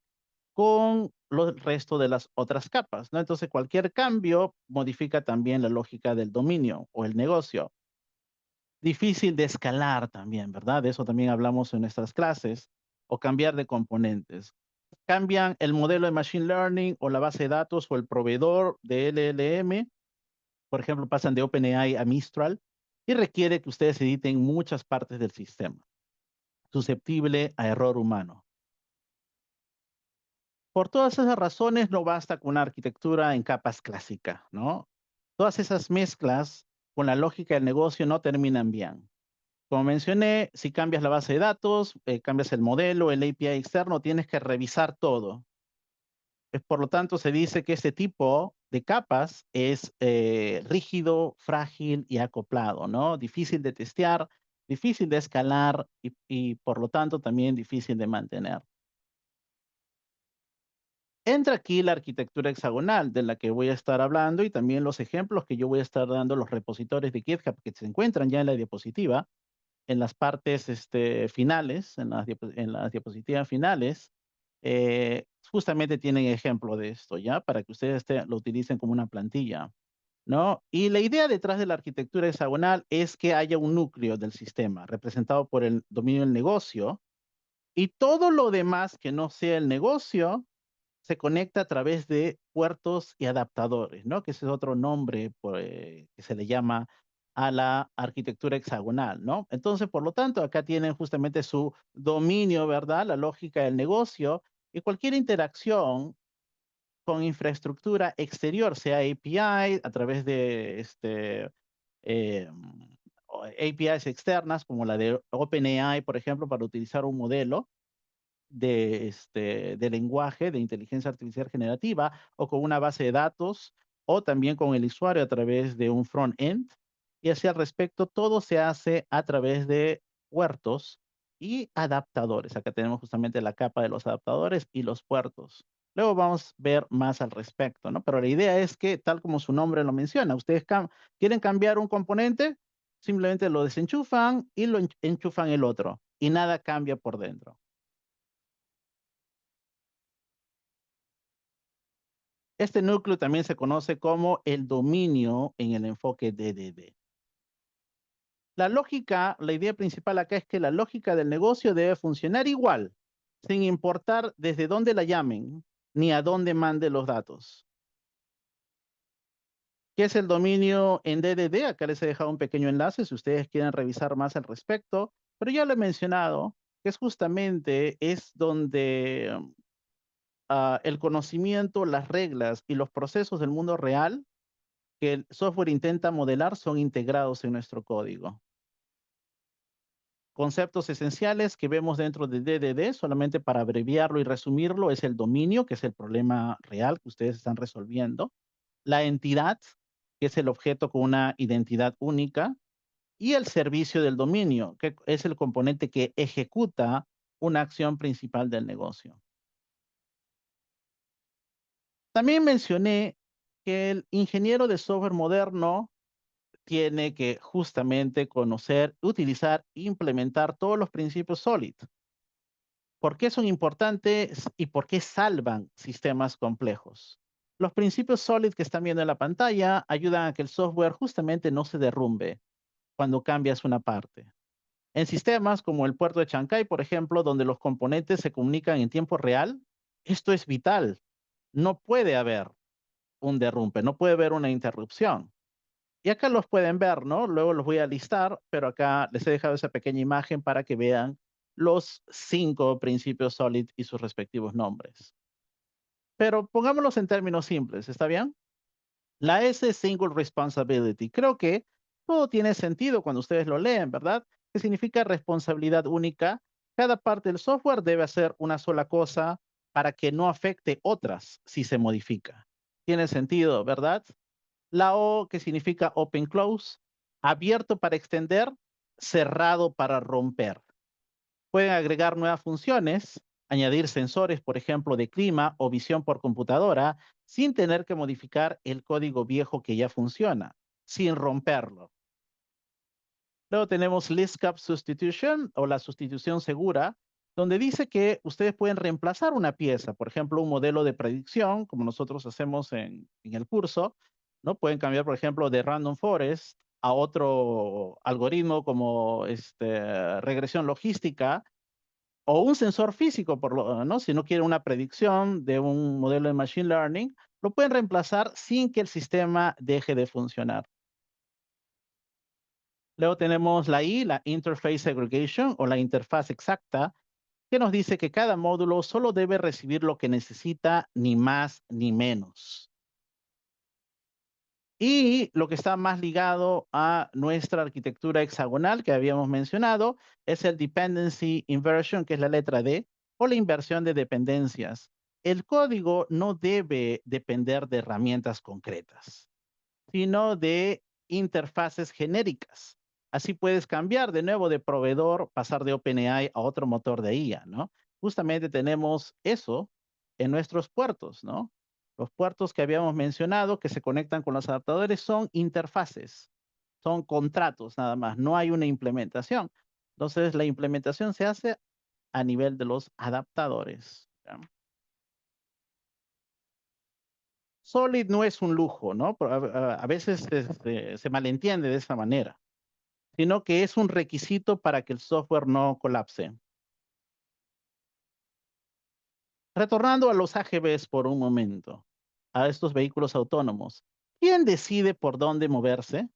con el resto de las otras capas, ¿no? Entonces, cualquier cambio modifica también la lógica del dominio o el negocio. Difícil de escalar también, ¿verdad? De eso también hablamos en nuestras clases, o cambiar de componentes. Cambian el modelo de Machine Learning o la base de datos o el proveedor de LLM, por ejemplo, pasan de OpenAI a Mistral y requiere que ustedes editen muchas partes del sistema, susceptible a error humano. Por todas esas razones, no basta con una arquitectura en capas clásica, ¿no? Todas esas mezclas con la lógica del negocio no terminan bien. Como mencioné, si cambias la base de datos, cambias el modelo, el API externo, tienes que revisar todo. Por lo tanto, se dice que este tipo de capas es rígido, frágil y acoplado, ¿no? Difícil de testear, difícil de escalar y por lo tanto también difícil de mantener. Entra aquí la arquitectura hexagonal de la que voy a estar hablando y también los ejemplos que yo voy a estar dando, los repositorios de GitHub que se encuentran ya en la diapositiva, en las partes finales, en las diapositivas finales, justamente tienen ejemplo de esto, ¿ya? Para que ustedes lo utilicen como una plantilla, ¿no? Y la idea detrás de la arquitectura hexagonal es que haya un núcleo del sistema representado por el dominio del negocio y todo lo demás que no sea el negocio se conecta a través de puertos y adaptadores, ¿no? Que ese es otro nombre que se le llama a la arquitectura hexagonal, ¿no? Entonces, por lo tanto, acá tienen justamente su dominio, ¿verdad? La lógica del negocio y cualquier interacción con infraestructura exterior, sea API, a través de eh, APIs externas, como la de OpenAI, por ejemplo, para utilizar un modelo de lenguaje, de inteligencia artificial generativa, o con una base de datos, o también con el usuario a través de un front-end. Y así al respecto, todo se hace a través de puertos y adaptadores. Acá tenemos justamente la capa de los adaptadores y los puertos. Luego vamos a ver más al respecto, ¿no? Pero la idea es que, tal como su nombre lo menciona, ustedes quieren cambiar un componente, simplemente lo desenchufan y lo enchufan el otro, y nada cambia por dentro. Este núcleo también se conoce como el dominio en el enfoque DDD. La lógica, la idea principal acá es que la lógica del negocio debe funcionar igual, sin importar desde dónde la llamen ni a dónde mande los datos. ¿Qué es el dominio en DDD? Acá les he dejado un pequeño enlace si ustedes quieren revisar más al respecto, pero ya lo he mencionado, que es donde el conocimiento, las reglas y los procesos del mundo real que el software intenta modelar son integrados en nuestro código. Conceptos esenciales que vemos dentro de DDD, solamente para abreviarlo y resumirlo, es el dominio, que es el problema real que ustedes están resolviendo, la entidad, que es el objeto con una identidad única, y el servicio del dominio, que es el componente que ejecuta una acción principal del negocio. También mencioné que el ingeniero de software moderno tiene que justamente conocer, utilizar, implementar todos los principios SOLID. ¿Por qué son importantes y por qué salvan sistemas complejos? Los principios SOLID que están viendo en la pantalla ayudan a que el software justamente no se derrumbe cuando cambias una parte. En sistemas como el puerto de Chancay, por ejemplo, donde los componentes se comunican en tiempo real, esto es vital. No puede haber un derrumbe, no puede haber una interrupción. Y acá los pueden ver, ¿no? Luego los voy a listar, pero acá les he dejado esa pequeña imagen para que vean los 5 principios SOLID y sus respectivos nombres. Pero pongámoslos en términos simples, ¿está bien? La S es Single Responsibility. Creo que todo tiene sentido cuando ustedes lo leen, ¿verdad? Que significa responsabilidad única. Cada parte del software debe hacer una sola cosa para que no afecte otras si se modifica. Tiene sentido, ¿verdad? La O, que significa Open Close, abierto para extender, cerrado para romper. Pueden agregar nuevas funciones, añadir sensores, por ejemplo, de clima o visión por computadora, sin tener que modificar el código viejo que ya funciona, sin romperlo. Luego tenemos List Cap Substitution o la sustitución segura, donde dice que ustedes pueden reemplazar una pieza, por ejemplo, un modelo de predicción, como nosotros hacemos en el curso, ¿no? Pueden cambiar, por ejemplo, de Random Forest a otro algoritmo como regresión logística o un sensor físico, ¿no? Si no quieren una predicción de un modelo de Machine Learning, lo pueden reemplazar sin que el sistema deje de funcionar. Luego tenemos la I, la Interface Segregation o la interfaz exacta, que nos dice que cada módulo solo debe recibir lo que necesita, ni más ni menos. Y lo que está más ligado a nuestra arquitectura hexagonal que habíamos mencionado es el Dependency Inversion, que es la letra D, o la inversión de dependencias. El código no debe depender de herramientas concretas, sino de interfaces genéricas. Así puedes cambiar de nuevo de proveedor, pasar de OpenAI a otro motor de IA, ¿no? Justamente tenemos eso en nuestros puertos, ¿no? Los puertos que habíamos mencionado que se conectan con los adaptadores son interfaces, son contratos nada más, no hay una implementación. Entonces, la implementación se hace a nivel de los adaptadores. ¿Ya? Solid no es un lujo, ¿no? A veces se malentiende de esa manera, sino que es un requisito para que el software no colapse. Retornando a los AGVs por un momento, a estos vehículos autónomos, ¿quién decide por dónde moverse?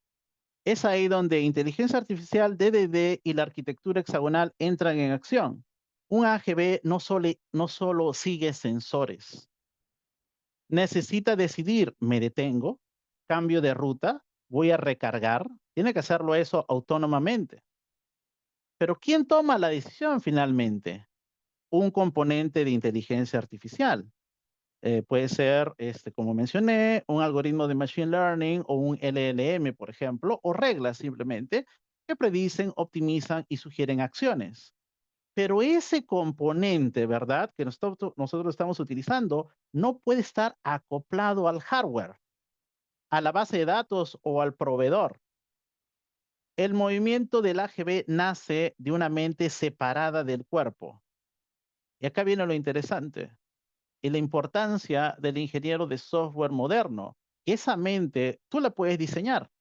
Es ahí donde inteligencia artificial, DDD y la arquitectura hexagonal entran en acción. Un AGV no solo sigue sensores, necesita decidir, me detengo, cambio de ruta, voy a recargar, tiene que hacerlo eso autónomamente. Pero ¿quién toma la decisión finalmente? Un componente de inteligencia artificial. Puede ser, como mencioné, un algoritmo de Machine Learning o un LLM, por ejemplo, o reglas simplemente que predicen, optimizan y sugieren acciones. Pero ese componente, ¿verdad? Que nosotros estamos utilizando, no puede estar acoplado al hardware, a la base de datos o al proveedor. El movimiento del AGV nace de una mente separada del cuerpo. Y acá viene lo interesante y la importancia del ingeniero de software moderno. Esa mente tú la puedes diseñar.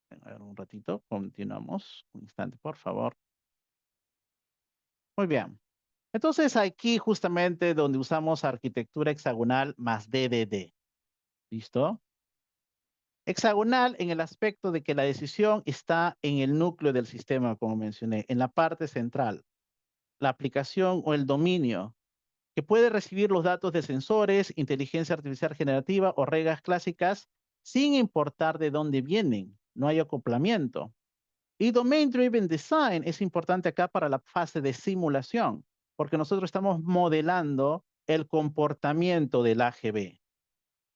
A ver, un ratito, continuamos. Un instante, por favor. Muy bien. Entonces aquí justamente donde usamos arquitectura hexagonal más DDD. ¿Listo? Hexagonal en el aspecto de que la decisión está en el núcleo del sistema, como mencioné, en la parte central. La aplicación o el dominio que puede recibir los datos de sensores, inteligencia artificial generativa o reglas clásicas sin importar de dónde vienen. No hay acoplamiento. Y Domain Driven Design es importante acá para la fase de simulación, porque nosotros estamos modelando el comportamiento del AGB.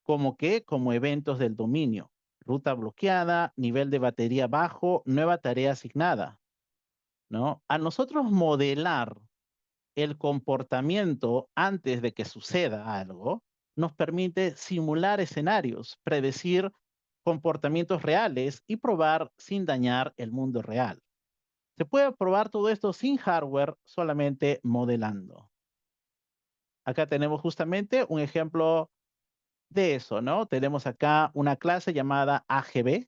¿Como qué? Como eventos del dominio. Ruta bloqueada, nivel de batería bajo, nueva tarea asignada, ¿no? A nosotros modelar el comportamiento antes de que suceda algo, nos permite simular escenarios, predecir comportamientos reales y probar sin dañar el mundo real. Se puede probar todo esto sin hardware, solamente modelando. Acá tenemos justamente un ejemplo de eso, ¿no? Tenemos acá una clase llamada AGB,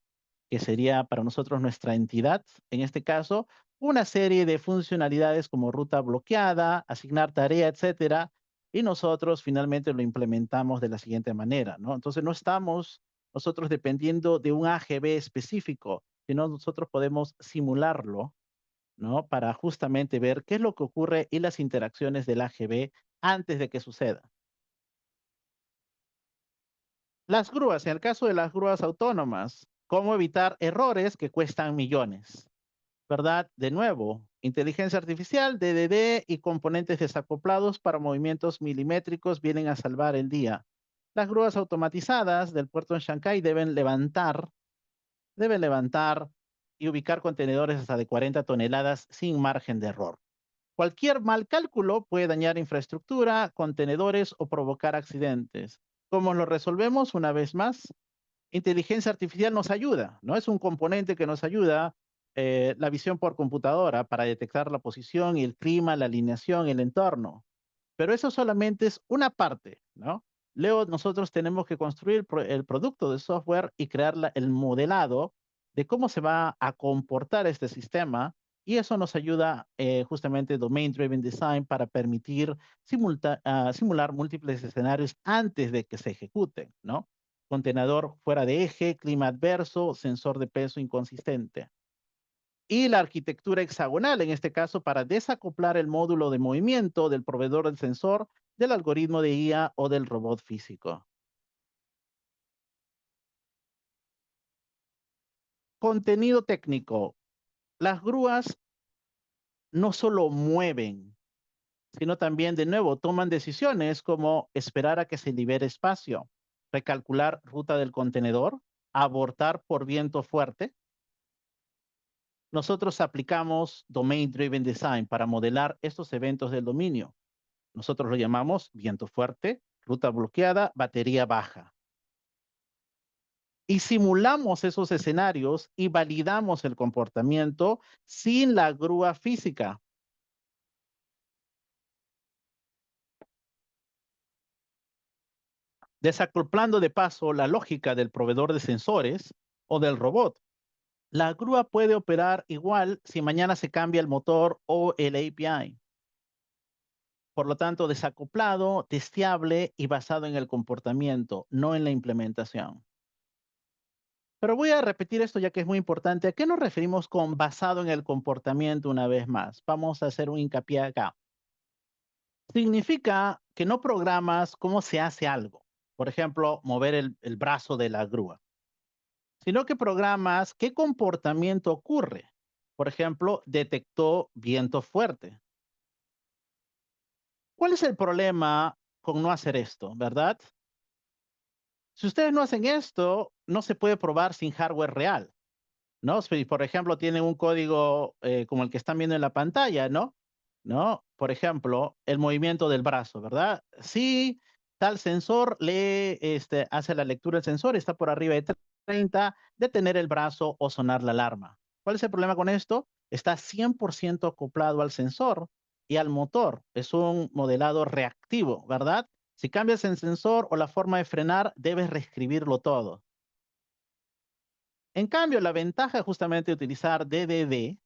que sería para nosotros nuestra entidad. En este caso, una serie de funcionalidades como ruta bloqueada, asignar tarea, etcétera. Y nosotros finalmente lo implementamos de la siguiente manera, ¿no? Entonces no estamos nosotros dependiendo de un AGB específico, sino nosotros podemos simularlo, ¿no? Para justamente ver qué es lo que ocurre y las interacciones del AGB antes de que suceda. Las grúas, en el caso de las grúas autónomas, ¿cómo evitar errores que cuestan millones? ¿Verdad? De nuevo, inteligencia artificial, DDD y componentes desacoplados para movimientos milimétricos vienen a salvar el día. Las grúas automatizadas del puerto en Shanghái deben levantar y ubicar contenedores hasta de 40 toneladas sin margen de error. Cualquier mal cálculo puede dañar infraestructura, contenedores o provocar accidentes. ¿Cómo lo resolvemos? Una vez más, inteligencia artificial nos ayuda, ¿no? Es un componente que nos ayuda, la visión por computadora para detectar la posición, el clima, la alineación, el entorno. Pero eso solamente es una parte, ¿no? Luego nosotros tenemos que construir el producto de software y crear el modelado de cómo se va a comportar este sistema y eso nos ayuda justamente Domain Driven Design para permitir simular múltiples escenarios antes de que se ejecuten, ¿no? Contenedor fuera de eje, clima adverso, sensor de peso inconsistente y la arquitectura hexagonal, en este caso, para desacoplar el módulo de movimiento del proveedor del sensor, del algoritmo de IA o del robot físico. Contenido técnico. Las grúas no solo mueven, sino también, de nuevo, toman decisiones como esperar a que se libere espacio, recalcular ruta del contenedor, abortar por viento fuerte. Nosotros aplicamos Domain Driven Design para modelar estos eventos del dominio. Nosotros lo llamamos viento fuerte, ruta bloqueada, batería baja. Y simulamos esos escenarios y validamos el comportamiento sin la grúa física. Desacoplando de paso la lógica del proveedor de sensores o del robot. La grúa puede operar igual si mañana se cambia el motor o el API. Por lo tanto, desacoplado, testeable y basado en el comportamiento, no en la implementación. Pero voy a repetir esto ya que es muy importante. ¿A qué nos referimos con basado en el comportamiento una vez más? Vamos a hacer un hincapié acá. Significa que no programas cómo se hace algo. Por ejemplo, mover el brazo de la grúa. Sino que programas qué comportamiento ocurre. Por ejemplo, detectó viento fuerte. ¿Cuál es el problema con no hacer esto, verdad? Si ustedes no hacen esto, no se puede probar sin hardware real, ¿no? Si, por ejemplo, tienen un código como el que están viendo en la pantalla, ¿no? ¿No? Por ejemplo, el movimiento del brazo, ¿verdad? Si tal sensor hace la lectura del sensor, está por arriba de 30, detener el brazo o sonar la alarma. ¿Cuál es el problema con esto? Está 100% acoplado al sensor y al motor. Es un modelado reactivo, ¿verdad? Si cambias el sensor o la forma de frenar, debes reescribirlo todo. En cambio, la ventaja justamente de utilizar DDD,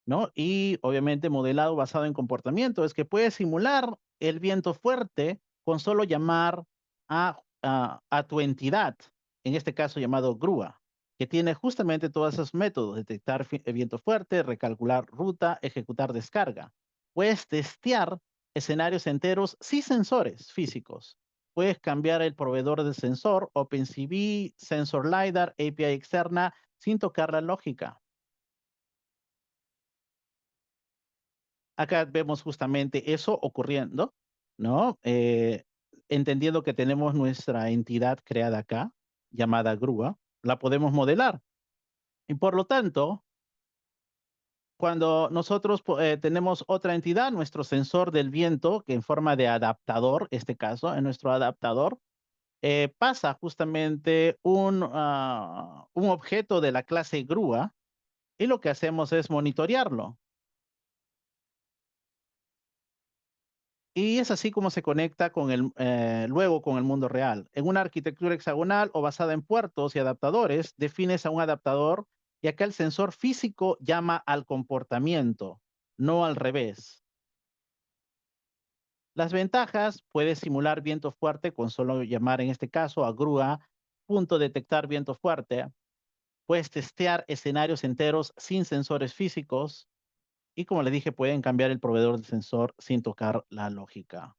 ¿no? Y obviamente modelado basado en comportamiento es que puedes simular el viento fuerte con solo llamar a tu entidad, en este caso llamado grúa, que tiene justamente todos esos métodos: detectar viento fuerte, recalcular ruta, ejecutar descarga. Puedes testear escenarios enteros sin sensores físicos. Puedes cambiar el proveedor del sensor, OpenCV, Sensor LiDAR, API externa, sin tocar la lógica. Acá vemos justamente eso ocurriendo. ¿no? Entendiendo que tenemos nuestra entidad creada acá, llamada grúa, la podemos modelar. Y por lo tanto, cuando nosotros tenemos otra entidad, nuestro sensor del viento, que en forma de adaptador, este caso, en nuestro adaptador, pasa justamente un objeto de la clase grúa y lo que hacemos es monitorearlo. Y es así como se conecta con luego con el mundo real. En una arquitectura hexagonal o basada en puertos y adaptadores, defines a un adaptador y acá el sensor físico llama al comportamiento, no al revés. Las ventajas, puedes simular viento fuerte con solo llamar en este caso a grúa, punto detectar viento fuerte. Puedes testear escenarios enteros sin sensores físicos y como les dije, pueden cambiar el proveedor del sensor sin tocar la lógica.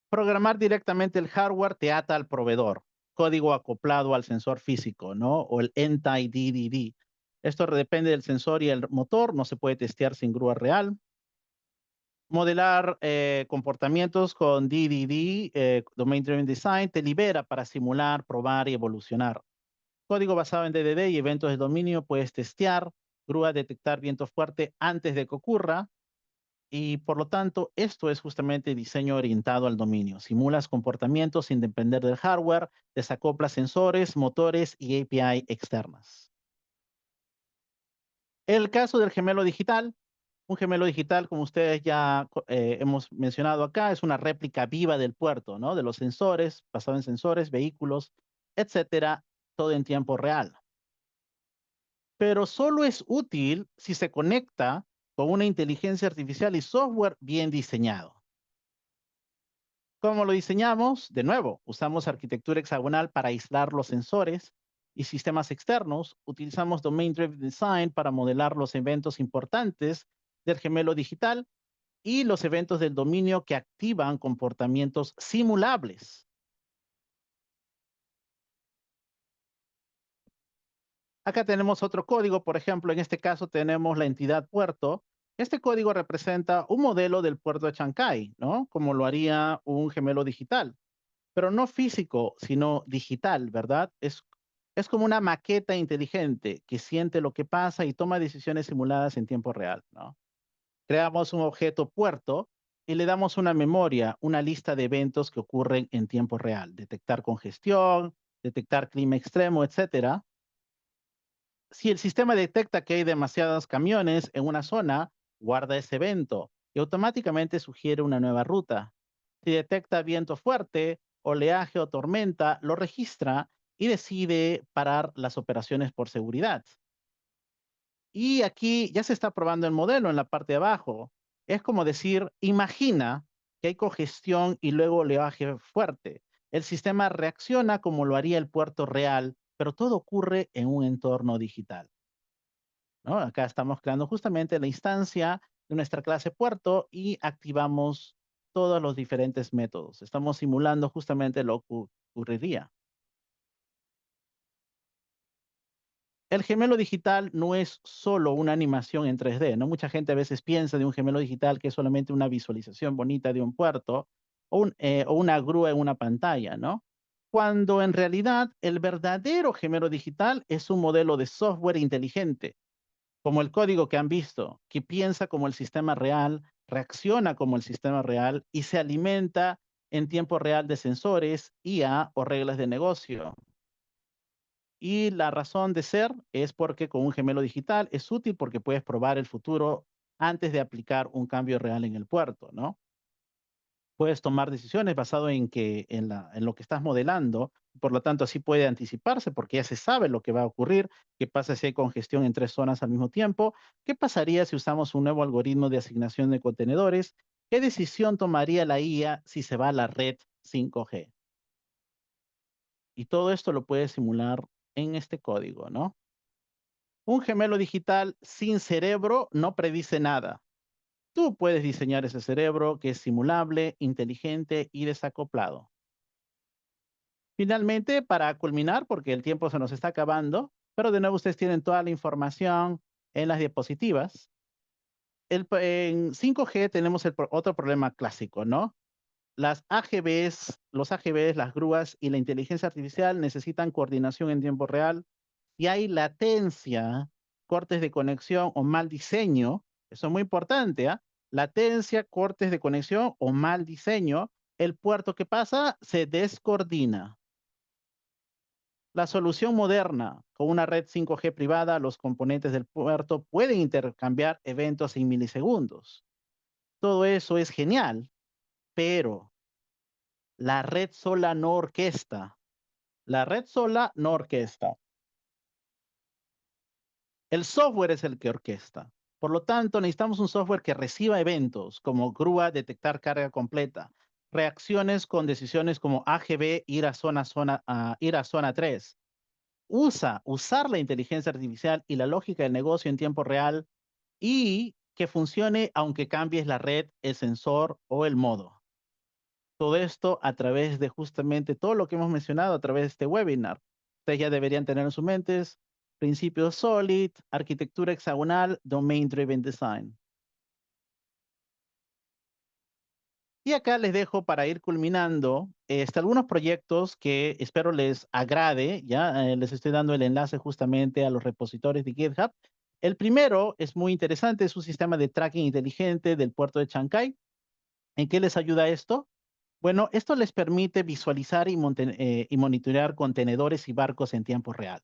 Programar directamente el hardware te ata al proveedor, código acoplado al sensor físico, ¿no? O el NTI-DDD. Esto depende del sensor y el motor, no se puede testear sin grúa real. Modelar comportamientos con DDD, Domain Driven Design, te libera para simular, probar y evolucionar. Código basado en DDD y eventos de dominio, puedes testear, grúa detectar viento fuerte antes de que ocurra, y por lo tanto, esto es justamente diseño orientado al dominio. Simulas comportamientos sin depender del hardware, desacoplas sensores, motores y API externas. El caso del gemelo digital. Un gemelo digital, como ustedes ya hemos mencionado acá, es una réplica viva del puerto, ¿no? De los sensores, basado en sensores, vehículos, etcétera, todo en tiempo real. Pero solo es útil si se conecta con una inteligencia artificial y software bien diseñado. ¿Cómo lo diseñamos? De nuevo, usamos arquitectura hexagonal para aislar los sensores y sistemas externos. Utilizamos Domain Driven Design para modelar los eventos importantes del gemelo digital y los eventos del dominio que activan comportamientos simulables. Acá tenemos otro código, por ejemplo, en este caso tenemos la entidad puerto. Este código representa un modelo del puerto de Chancay, ¿no? Como lo haría un gemelo digital, pero no físico, sino digital, ¿verdad? Es como una maqueta inteligente que siente lo que pasa y toma decisiones simuladas en tiempo real, ¿no? Creamos un objeto puerto y le damos una memoria, una lista de eventos que ocurren en tiempo real, detectar congestión, detectar clima extremo, etcétera. Si el sistema detecta que hay demasiados camiones en una zona, guarda ese evento y automáticamente sugiere una nueva ruta. Si detecta viento fuerte, oleaje o tormenta, lo registra y decide parar las operaciones por seguridad. Y aquí ya se está probando el modelo en la parte de abajo. Es como decir, imagina que hay congestión y luego oleaje fuerte. El sistema reacciona como lo haría el puerto real, pero todo ocurre en un entorno digital, ¿no? Acá estamos creando justamente la instancia de nuestra clase puerto y activamos todos los diferentes métodos. Estamos simulando justamente lo que ocurriría. El gemelo digital no es solo una animación en 3D, ¿no? Mucha gente a veces piensa de un gemelo digital que es solamente una visualización bonita de un puerto o una grúa en una pantalla, ¿no? Cuando en realidad el verdadero gemelo digital es un modelo de software inteligente, como el código que han visto, que piensa como el sistema real, reacciona como el sistema real y se alimenta en tiempo real de sensores, IA o reglas de negocio. Y la razón de ser es porque con un gemelo digital es útil porque puedes probar el futuro antes de aplicar un cambio real en el puerto, ¿no? Puedes tomar decisiones basado en lo que estás modelando, por lo tanto así puede anticiparse porque ya se sabe lo que va a ocurrir, qué pasa si hay congestión en 3 zonas al mismo tiempo, qué pasaría si usamos un nuevo algoritmo de asignación de contenedores, qué decisión tomaría la IA si se va a la red 5G. Y todo esto lo puedes simular en este código, ¿no? Un gemelo digital sin cerebro no predice nada. Tú puedes diseñar ese cerebro que es simulable, inteligente y desacoplado. Finalmente, para culminar, porque el tiempo se nos está acabando, pero de nuevo ustedes tienen toda la información en las diapositivas. En 5G tenemos otro problema clásico, ¿no? Las AGVs, los AGVs, las grúas y la inteligencia artificial necesitan coordinación en tiempo real y hay latencia, cortes de conexión o mal diseño. Eso es muy importante, ¿ah? Latencia, cortes de conexión o mal diseño. El puerto que pasa se descoordina. La solución moderna, con una red 5G privada, los componentes del puerto pueden intercambiar eventos en milisegundos. Todo eso es genial, pero la red sola no orquesta. La red sola no orquesta. El software es el que orquesta. Por lo tanto, necesitamos un software que reciba eventos como grúa, detectar carga completa, reacciones con decisiones como AGB, ir a zona 3. Usar la inteligencia artificial y la lógica del negocio en tiempo real y que funcione aunque cambies la red, el sensor o el modo. Todo esto a través de justamente todo lo que hemos mencionado a través de este webinar. Ustedes ya deberían tener en sus mentes principios SOLID, arquitectura hexagonal, Domain Driven Design. Y acá les dejo para ir culminando algunos proyectos que espero les agrade. Ya les estoy dando el enlace justamente a los repositorios de GitHub. El primero es muy interesante, es un sistema de tracking inteligente del puerto de Chancay. ¿En qué les ayuda esto? Bueno, esto les permite visualizar y monitorear contenedores y barcos en tiempo real.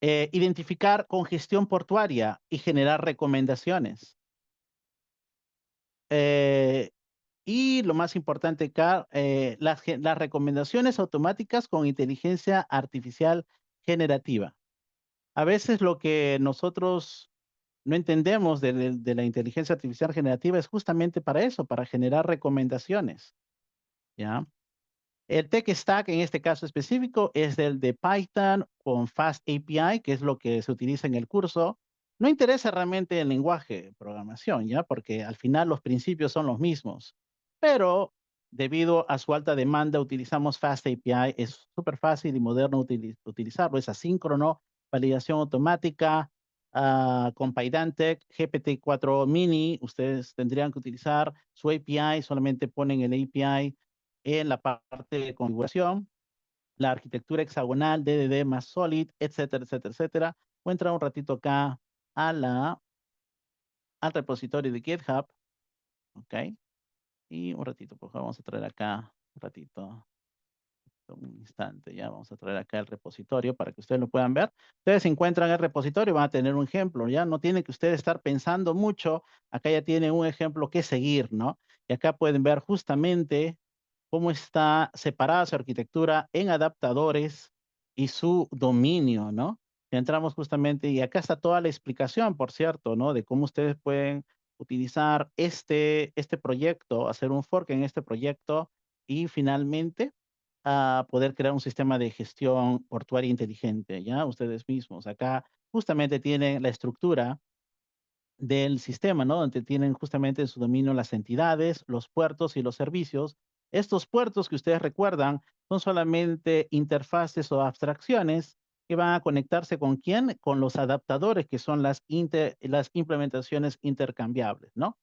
Identificar congestión portuaria y generar recomendaciones. Eh, y lo más importante acá, las recomendaciones automáticas con inteligencia artificial generativa. A veces lo que nosotros no entendemos de la inteligencia artificial generativa es justamente para eso, para generar recomendaciones. ¿Ya? El tech stack en este caso específico es el de Python con Fast API, que es lo que se utiliza en el curso. No interesa realmente el lenguaje de programación, ¿ya? Porque al final los principios son los mismos. Pero debido a su alta demanda, utilizamos Fast API. Es súper fácil y moderno utilizarlo. Es asíncrono, validación automática, con Pydantic, GPT-4 Mini. Ustedes tendrían que utilizar su API, solamente ponen el API en la parte de configuración, la arquitectura hexagonal, DDD más Solid, etcétera, etcétera, etcétera. Voy a entrar un ratito acá a al repositorio de GitHub, ¿ok? Y un ratito, por favor, vamos a traer acá un ratito, un instante, ya vamos a traer acá el repositorio para que ustedes lo puedan ver. Ustedes encuentran el repositorio, van a tener un ejemplo, ya no tienen que ustedes estar pensando mucho, acá ya tienen un ejemplo que seguir, ¿no? Y acá pueden ver justamente cómo está separada su arquitectura en adaptadores y su dominio, ¿no? Entramos justamente, y acá está toda la explicación, por cierto, ¿no? De cómo ustedes pueden utilizar este proyecto, hacer un fork en este proyecto y finalmente poder crear un sistema de gestión portuaria inteligente, ¿ya? Ustedes mismos. Acá justamente tienen la estructura del sistema, ¿no? Donde tienen justamente en su dominio las entidades, los puertos y los servicios. Estos puertos que ustedes recuerdan son solamente interfaces o abstracciones que van a conectarse con quién, con los adaptadores, que son las implementaciones intercambiables, ¿no?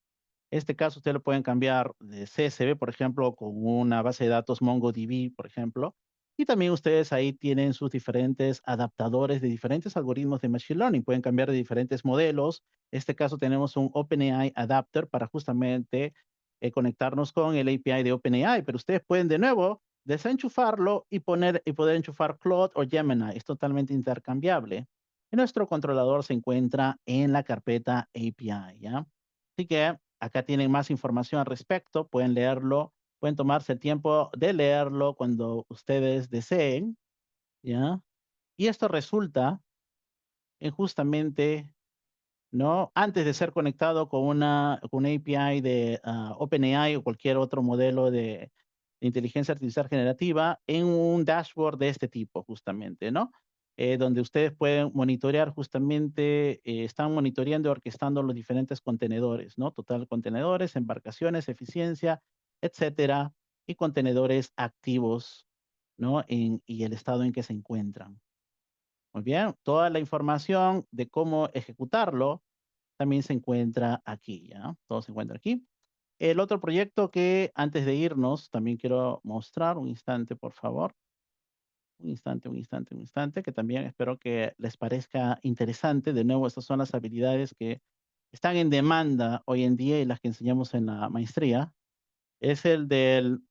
Este caso ustedes lo pueden cambiar de CSV, por ejemplo, con una base de datos MongoDB, por ejemplo. Y también ustedes ahí tienen sus diferentes adaptadores de diferentes algoritmos de Machine Learning. Pueden cambiar de diferentes modelos. En este caso tenemos un OpenAI Adapter para justamente conectarnos con el API de OpenAI. Pero ustedes pueden de nuevo desenchufarlo y poder enchufar Claude o Gemini. Es totalmente intercambiable. Y nuestro controlador se encuentra en la carpeta API, ¿ya? Así que acá tienen más información al respecto, pueden leerlo, pueden tomarse el tiempo de leerlo cuando ustedes deseen, ¿ya? Y esto resulta en justamente, ¿no? Antes de ser conectado con con una API de OpenAI o cualquier otro modelo de inteligencia artificial generativa, en un dashboard de este tipo, justamente, ¿no? Donde ustedes pueden monitorear justamente, están monitoreando y orquestando los diferentes contenedores, ¿no? Total contenedores, embarcaciones, eficiencia, etcétera, y contenedores activos, ¿no? Y el estado en que se encuentran. Muy bien, toda la información de cómo ejecutarlo también se encuentra aquí, ¿ya? Todo se encuentra aquí. El otro proyecto que antes de irnos también quiero mostrar, un instante, por favor. Un instante, que también espero que les parezca interesante. De nuevo, estas son las habilidades que están en demanda hoy en día y las que enseñamos en la maestría. Es el del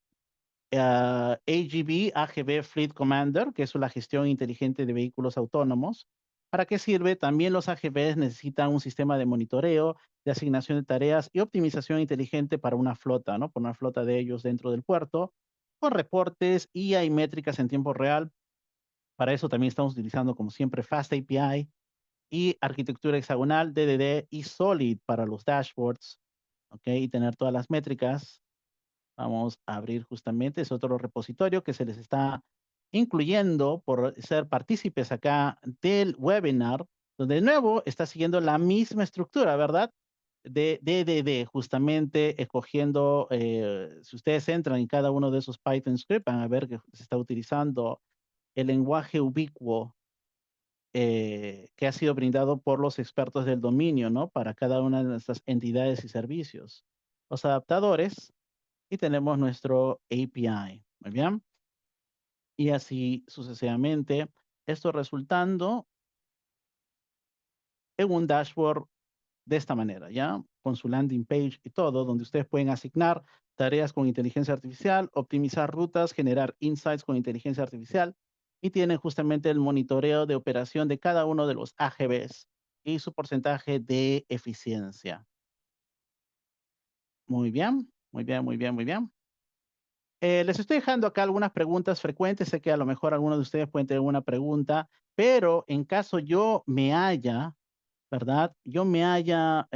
AGV Fleet Commander, que es la gestión inteligente de vehículos autónomos. ¿Para qué sirve? También los AGVs necesitan un sistema de monitoreo, de asignación de tareas y optimización inteligente para una flota, ¿no? Por una flota de ellos dentro del puerto, con reportes y hay métricas en tiempo real. Para eso también estamos utilizando, como siempre, Fast API y arquitectura hexagonal, DDD y Solid para los dashboards, ¿ok? Y tener todas las métricas. Vamos a abrir justamente, es otro repositorio que se les está incluyendo por ser partícipes acá del webinar, donde de nuevo está siguiendo la misma estructura, ¿verdad? De DDD, justamente escogiendo, si ustedes entran en cada uno de esos Python scripts, van a ver que se está utilizando el lenguaje ubicuo que ha sido brindado por los expertos del dominio, ¿no? Para cada una de nuestras entidades y servicios. Los adaptadores y tenemos nuestro API. Muy bien. Y así sucesivamente. Esto resultando en un dashboard de esta manera, ¿ya? Con su landing page y todo, donde ustedes pueden asignar tareas con inteligencia artificial, optimizar rutas, generar insights con inteligencia artificial y tienen justamente el monitoreo de operación de cada uno de los AGVs y su porcentaje de eficiencia. Muy bien, muy bien, muy bien, muy bien. Les estoy dejando acá algunas preguntas frecuentes. Sé que a lo mejor algunos de ustedes pueden tener una pregunta, pero en caso yo me haya, ¿verdad? Yo me haya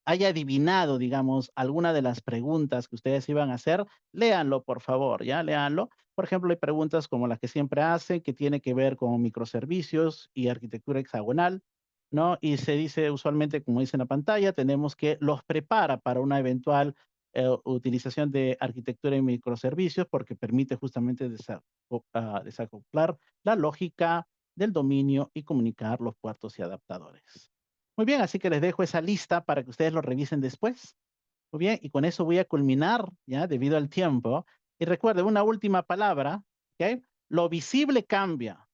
adivinado, digamos, alguna de las preguntas que ustedes iban a hacer, léanlo, por favor, ¿ya? Léanlo. Por ejemplo, hay preguntas como las que siempre hacen, que tiene que ver con microservicios y arquitectura hexagonal, ¿no? Y se dice usualmente, como dice en la pantalla, tenemos que los prepara para una eventual utilización de arquitectura y microservicios porque permite justamente desacoplar la lógica del dominio y comunicar los puertos y adaptadores. Muy bien, así que les dejo esa lista para que ustedes lo revisen después. Muy bien, y con eso voy a culminar, ya, debido al tiempo. Y recuerden, una última palabra, ¿ok? Lo visible cambia.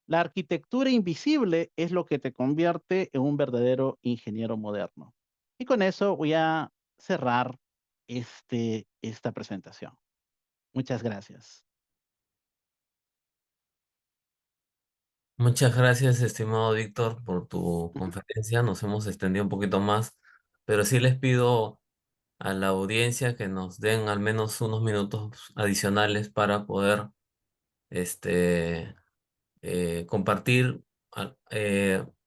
La arquitectura invisible es lo que te convierte en un verdadero ingeniero moderno. Y con eso voy a cerrar esta presentación. Muchas gracias.
Muchas gracias, estimado Víctor, por tu conferencia. Nos hemos extendido un poquito más, pero sí les pido a la audiencia que nos den al menos unos minutos adicionales para poder este, compartir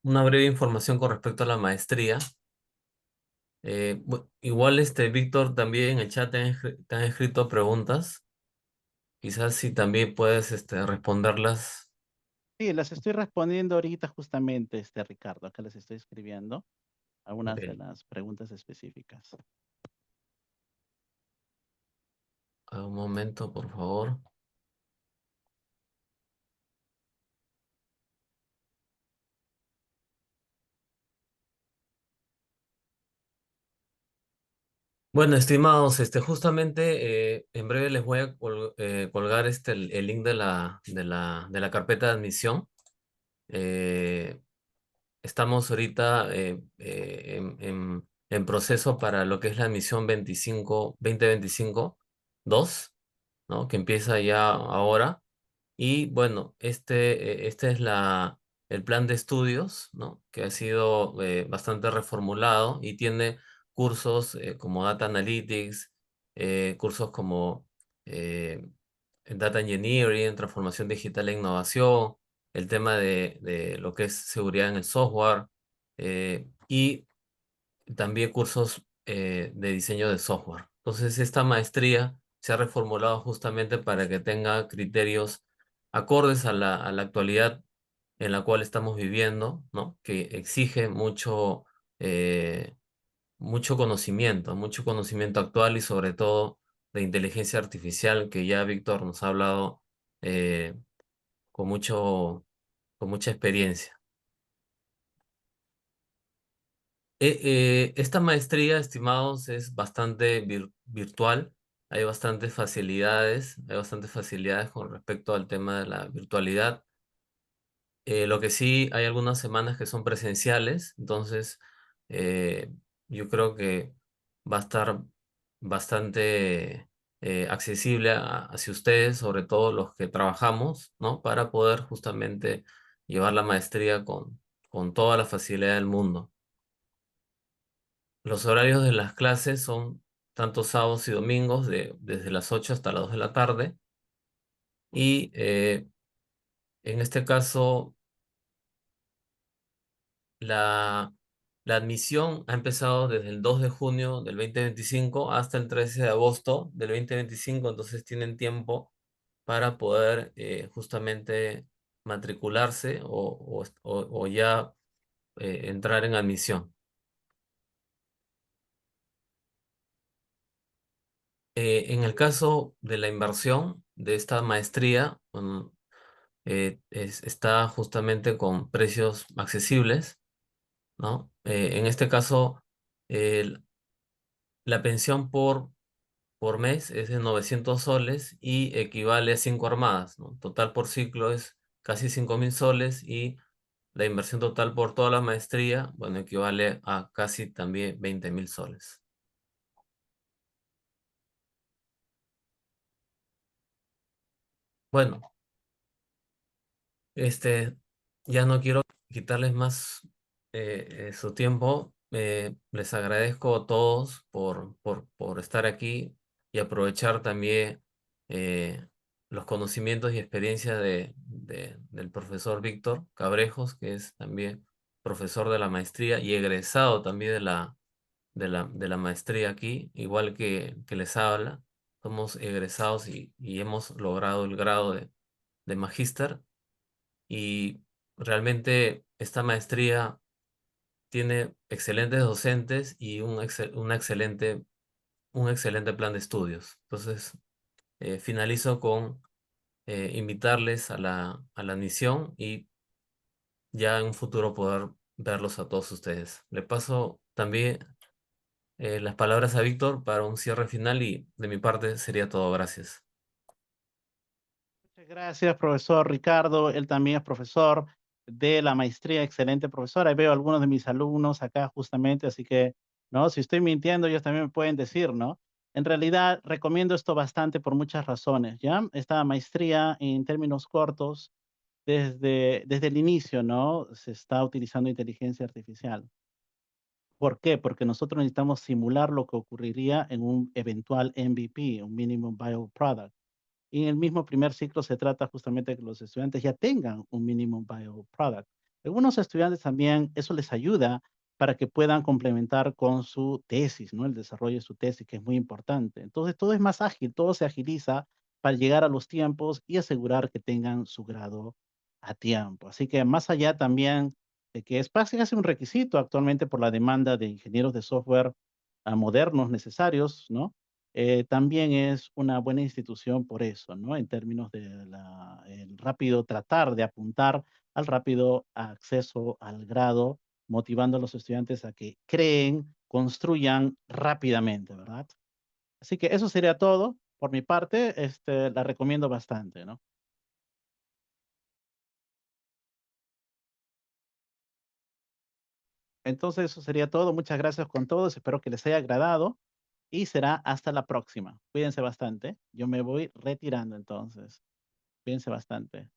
una breve información con respecto a la maestría. Igual, Víctor, también en el chat te han escrito preguntas. Quizás si también puedes responderlas.
Sí, las estoy respondiendo ahorita justamente, Ricardo. Acá les estoy escribiendo algunas de
Ok,
las preguntas específicas.
un momento, por favor. Bueno, estimados, justamente en breve les voy a colgar el link de la carpeta de admisión. Eh, Estamos ahorita en proceso para lo que es la admisión 2025 2, ¿no? Que empieza ya ahora. Y bueno, este es el plan de estudios, ¿no? Que ha sido bastante reformulado y tiene cursos como Data Analytics, cursos como eh, Data Engineering, Transformación Digital e Innovación, el tema de lo que es seguridad en el software y también cursos de diseño de software. Entonces, esta maestría se ha reformulado justamente para que tenga criterios acordes a la actualidad en la cual estamos viviendo, ¿no? Que exige eh, mucho conocimiento actual y sobre todo de inteligencia artificial, que ya Víctor nos ha hablado eh, con mucha experiencia. Esta maestría, estimados, es bastante virtual. Hay bastantes facilidades con respecto al tema de la virtualidad. Lo que sí, hay algunas semanas que son presenciales, entonces eh, yo creo que va a estar bastante accesible hacia ustedes, sobre todo los que trabajamos, ¿no? Para poder justamente llevar la maestría con toda la facilidad del mundo. Los horarios de las clases son tanto sábados y domingos, desde las 8 hasta las 2 de la tarde, y en este caso La, la admisión ha empezado desde el 2 de junio del 2025 hasta el 13 de agosto del 2025, entonces tienen tiempo para poder justamente matricularse o ya entrar en admisión. En el caso de la inversión de esta maestría, bueno, está justamente con precios accesibles, ¿no? En este caso, el- la pensión por mes es de 900 soles y equivale a 5 armadas, ¿no? Total por ciclo es casi 5.000 soles y la inversión total por toda la maestría, bueno, equivale a casi también 20.000 soles. Bueno, este, ya no quiero quitarles más su tiempo. Les agradezco a todos por estar aquí y aprovechar también eh, los conocimientos y experiencia del profesor Víctor Cabrejos, que es también profesor de la maestría y egresado también de la maestría aquí, igual que les habla. Somos egresados y hemos logrado el grado de magíster y realmente esta maestría tiene excelentes docentes y un excelente plan de estudios. Entonces, finalizo con invitarles a la admisión y ya en un futuro poder verlos a todos ustedes. Le paso también las palabras a Víctor para un cierre final y de mi parte sería todo. Gracias.
Muchas gracias, profesor Ricardo. Él también es profesor de la maestría, excelente profesor. Ahí veo algunos de mis alumnos acá justamente, así que, ¿no? Si estoy mintiendo, ellos también me pueden decir, ¿no? En realidad, recomiendo esto bastante por muchas razones, ¿ya? Esta maestría, en términos cortos, desde el inicio, ¿no? Se está utilizando inteligencia artificial. ¿Por qué? Porque nosotros necesitamos simular lo que ocurriría en un eventual MVP, un Minimum Viable Product. Y en el mismo primer ciclo se trata justamente de que los estudiantes ya tengan un minimum viable product. Algunos estudiantes también eso les ayuda para que puedan complementar con su tesis, ¿no? El desarrollo de su tesis, que es muy importante. Entonces todo es más ágil, todo se agiliza para llegar a los tiempos y asegurar que tengan su grado a tiempo. Así que más allá también de que es casi un requisito actualmente por la demanda de ingenieros de software modernos necesarios, ¿no? También es una buena institución por eso, ¿no? En términos de el rápido tratar de apuntar al rápido acceso al grado, motivando a los estudiantes a que creen, construyan rápidamente, ¿verdad? Así que eso sería todo. Por mi parte, la recomiendo bastante, ¿no? Entonces, eso sería todo. Muchas gracias con todos. Espero que les haya agradado y será hasta la próxima. Cuídense bastante. Yo me voy retirando entonces. Cuídense bastante.